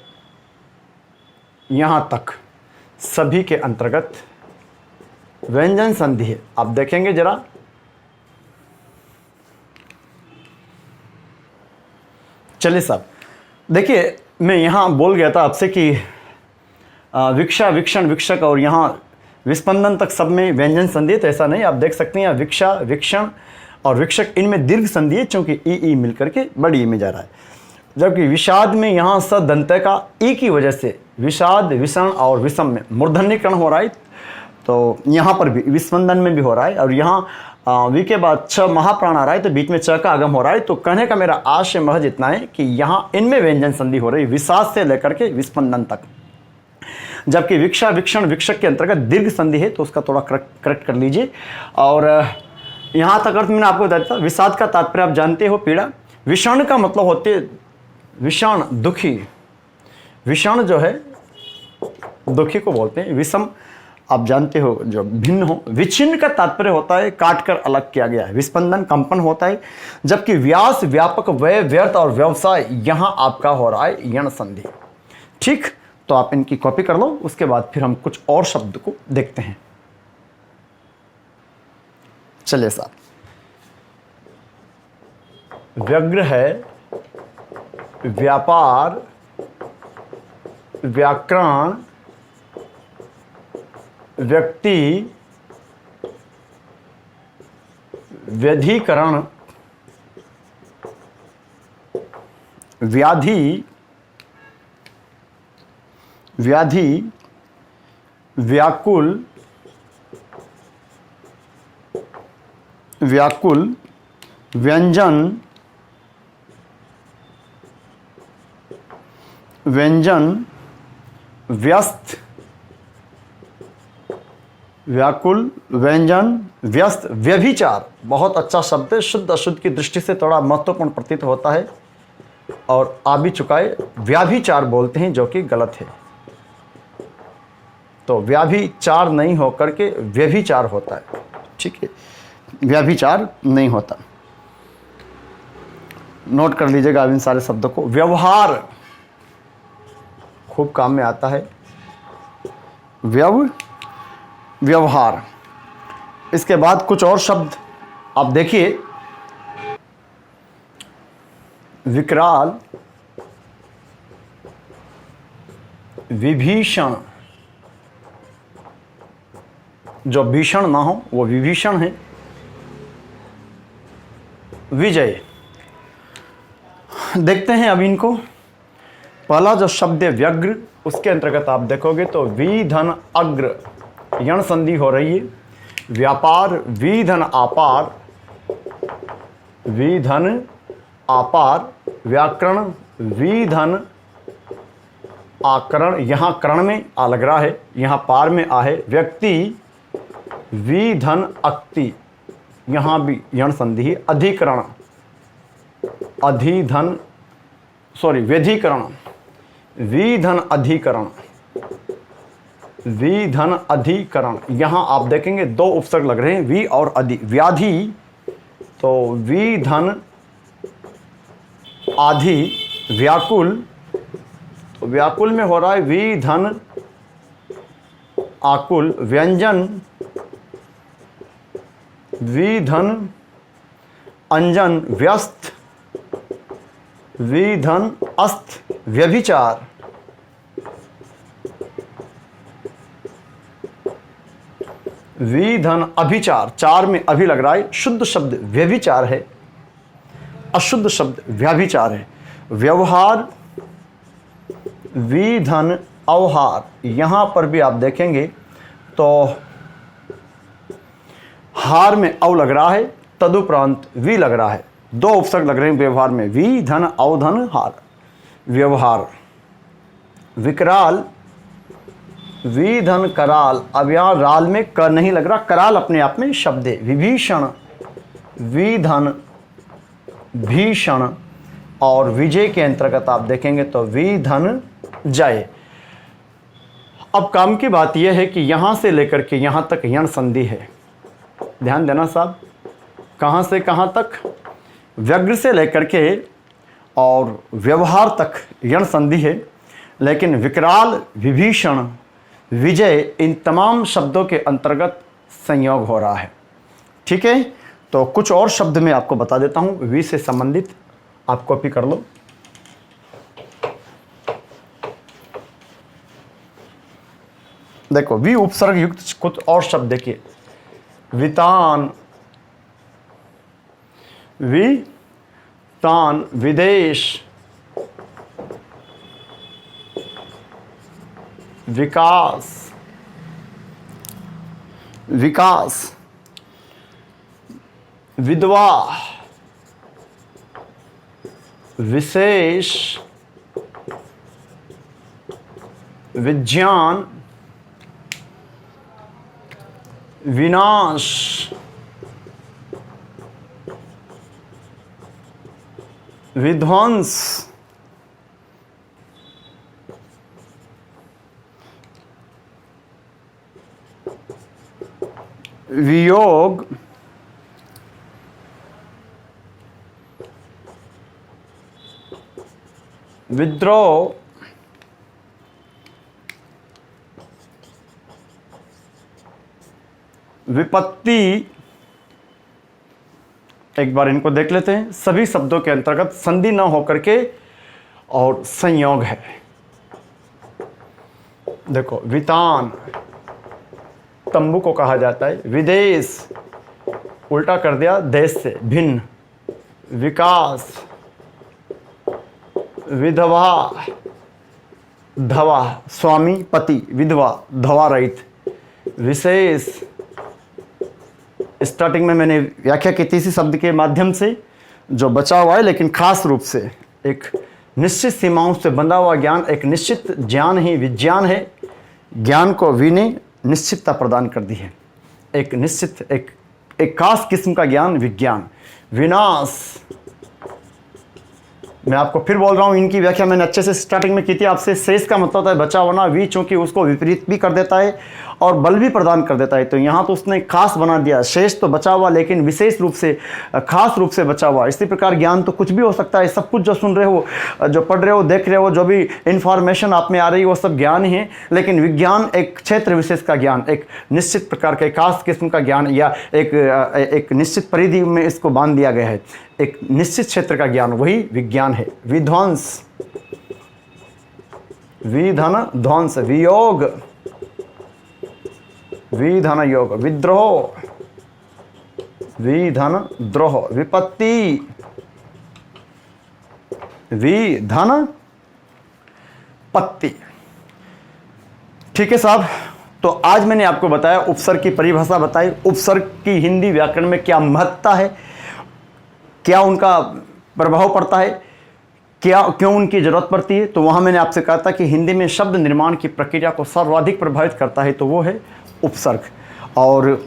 यहाँ तक सभी के अंतर्गत व्यंजन संधि है। आप देखेंगे जरा, चलिए साहब देखिए, मैं यहाँ बोल गया था आपसे कि वीक्षा, वीक्षण, वीक्षक और यहाँ विस्पंदन तक सब में व्यंजन संधि है। तो ऐसा नहीं, आप देख सकते हैं वीक्षा, वीक्षण और वीक्षक, इनमें दीर्घ संधि है, चूंकि ई मिलकर के बड़ी ई में जा रहा है। जबकि विषाद में यहाँ स दंत का ई की वजह से विषाद, विषण और विषम में मूर्धन्यकरण हो रहा है। तो यहाँ पर भी विस्पंदन में भी हो रहा है। और यहाँ वी के बाद छ महाप्राण आ रहा है, तो बीच में च का आगम हो रहा है। तो कहने का मेरा आशय महज इतना है कि यहाँ इनमें व्यंजन संधि हो रही है, विषाद से लेकर के विस्पंदन तक। जबकि वीक्षा, वीक्षण, वीक्षक के अंतर्गत दीर्घ संधि है, तो उसका थोड़ा करेक्ट कर लीजिए। और यहाँ तक अर्थ मैंने आपको बताया था। विषाद का तात्पर्य आप जानते हो, पीड़ा। विषण का मतलब होते विषाण, दुखी। विषण जो है दुखी को बोलते हैं। विषम आप जानते हो, जो भिन्न हो। विच्छिन्न का तात्पर्य होता है काट कर अलग किया गया है। विस्पंदन कंपन होता है। जबकि व्यास, व्यापक, व्यय, व्यर्थ और व्यवसाय, यहां आपका हो रहा है यण संधि। ठीक, तो आप इनकी कॉपी कर लो। उसके बाद फिर हम कुछ और शब्द को देखते हैं। चलिए साहब, व्यग्र है व्यापार, व्याकरण, व्यक्ति, व्यधिकरण, व्याधि, व्याधि, व्याकुल, व्याकुल, व्यंजन, व्यंजन, व्यस्त, व्याकुल, व्यंजन, व्यस्त, व्यभिचार। बहुत अच्छा शब्द है, शुद्ध अशुद्ध की दृष्टि से थोड़ा महत्वपूर्ण प्रतीत होता है और आ भी चुका है। व्याभिचार बोलते हैं, जो कि गलत है। तो व्याभिचार नहीं होकर के व्यभिचार होता है। ठीक है, व्याभिचार नहीं होता। नोट कर लीजिएगा इन सारे शब्दों को। व्यवहार खूब काम में आता है। व्यवहार। इसके बाद कुछ और शब्द आप देखिए। विकराल, विभीषण, जो भीषण ना हो वो विभीषण है। विजय। देखते हैं अब इनको। पहला जो शब्द है व्यग्र, उसके अंतर्गत आप देखोगे तो विधन अग्र, यण संधि हो रही है। व्यापार, विधन आपार, विधन आपार। व्याकरण, विधन आकरण, यहाँ करण में आ लग रहा है, यहाँ पार में आ है। व्यक्ति, विधन अक्ति, यहाँ भी यण संधि है। अधिकरण, अधिधन, सॉरी व्यधिकरण, विधन अधिकरण, विधन अधिकरण। यहाँ आप देखेंगे दो उपसर्ग लग रहे हैं, वि और अधि। व्याधि, तो विधन आधी, व्याकुल, तो व्याकुल में हो रहा है वी धन आकुल, व्यंजन, वी धन अंजन, व्यस्त, वी धन अस्त, व्यभिचार, वी धन अभिचार, चार में अभी लग रहा है, शुद्ध शब्द व्यभिचार है, अशुद्ध शब्द व्याभिचार है। व्यवहार, वी धन अवहार, यहां पर भी आप देखेंगे तो हार में अव लग रहा है, तदुपरांत वी लग रहा है, दो उपसर्ग लग रहे हैं व्यवहार में, वी धन अवधन हार, व्यवहार। विकराल, वी धन कराल, अब यहां राल में क नहीं लग रहा, कराल अपने आप में शब्द है। विभीषण, वी धन भीषण, और विजय के अंतर्गत आप देखेंगे तो वी धन जय। अब काम की बात यह है कि यहां से लेकर के यहां तक यण संधि है, ध्यान देना साहब, कहां से कहां तक, व्यग्र से लेकर के और व्यवहार तक यण संधि है, लेकिन विकराल, विभीषण, विजय, इन तमाम शब्दों के अंतर्गत संयोग हो रहा है। ठीक है, तो कुछ और शब्द मैं आपको बता देता हूं वी से संबंधित, आप कॉपी कर लो। देखो वी उपसर्ग युक्त कुछ और शब्द देखिए, वितान, वितान, विदेश, विकास, विकास, विधवा, विशेष, विज्ञान, विनाश, विध्वंस, वियोग, विद्रोह, विपत्ति। एक बार इनको देख लेते हैं, सभी शब्दों के अंतर्गत संधि न होकर के और संयोग है। देखो वितान, तंबू को कहा जाता है, विदेश, उल्टा कर दिया देश से, भिन्न, विकास, विधवा, धवा, स्वामी, पति, विधवा, धवा रहित, विशेष, स्टार्टिंग में मैंने व्याख्या की थी इसी शब्द के माध्यम से, जो बचा हुआ है लेकिन खास रूप से एक निश्चित सीमाओं से बंधा हुआ ज्ञान, एक निश्चित ज्ञान ही विज्ञान है। ज्ञान को वी ने निश्चितता प्रदान कर दी है, एक निश्चित एक खास किस्म का ज्ञान, विज्ञान। विनाश, मैं आपको फिर बोल रहा हूं, इनकी व्याख्या मैंने अच्छे से स्टार्टिंग में की थी आपसे। शेष का मतलब होता है बचा होना, वी चूंकि उसको विपरीत भी कर देता है और बल भी प्रदान कर देता है, तो यहाँ तो उसने खास बना दिया, शेष तो बचा हुआ लेकिन विशेष रूप से, खास रूप से बचा हुआ। इसी प्रकार ज्ञान तो कुछ भी हो सकता है, सब कुछ जो सुन रहे हो, जो पढ़ रहे हो, देख रहे हो, जो भी इंफॉर्मेशन आप में आ रही है वो सब ज्ञान ही है, लेकिन विज्ञान एक क्षेत्र विशेष का ज्ञान, एक निश्चित प्रकार के खास किस्म का ज्ञान, या एक निश्चित परिधि में इसको बांध दिया गया है, एक निश्चित क्षेत्र का ज्ञान, वही विज्ञान है। विध्वंस, विधन ध्वंस, वियोग, विधन योग, विद्रोह, विधन द्रोह, विपत्ति, विधन पत्ति। ठीक है साहब, तो आज मैंने आपको बताया, उपसर्ग की परिभाषा बताई, उपसर्ग की हिंदी व्याकरण में क्या महत्ता है, क्या उनका प्रभाव पड़ता है, क्यों उनकी जरूरत पड़ती है। तो वहाँ मैंने आपसे कहा था कि हिंदी में शब्द निर्माण की प्रक्रिया को सर्वाधिक प्रभावित करता है तो वो है उपसर्ग। और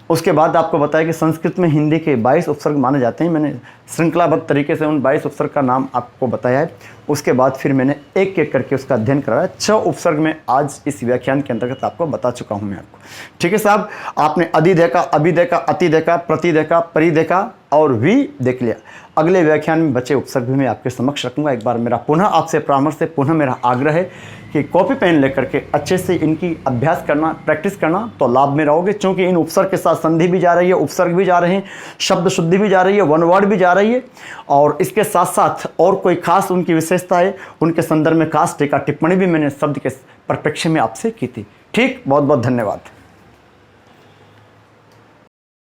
उसके बाद आपको बताया कि संस्कृत में हिंदी के 22 उपसर्ग माने जाते हैं। मैंने श्रृंखलाबद्ध तरीके से उन 22 उपसर्ग का नाम आपको बताया है। उसके बाद फिर मैंने एक एक करके उसका अध्ययन कराया। 6 उपसर्ग में आज इस व्याख्यान के अंतर्गत आपको बता चुका हूँ मैं आपको। ठीक है साहब, आपने अधि देखा, अभि देखा, अति देखा, प्रति देखा, परि देखा, और वी देख लिया। अगले व्याख्यान में बचे उपसर्ग भी मैं आपके समक्ष रखूंगा। एक बार मेरा पुनः आपसे परामर्श है, पुनः मेरा आग्रह है कि कॉपी पेन लेकर के अच्छे से इनकी अभ्यास करना, प्रैक्टिस करना, तो लाभ में रहोगे। क्योंकि इन उपसर्ग के साथ संधि भी जा रही है, उपसर्ग भी जा रहे हैं, शब्द शुद्धि भी जा रही है, वन वर्ड भी जा रही है, और इसके साथ साथ और कोई खास उनकी विशेषता है, उनके संदर्भ में खास टीका टिप्पणी भी मैंने शब्द के परिप्रेक्ष्य में आपसे की थी। ठीक, बहुत बहुत धन्यवाद।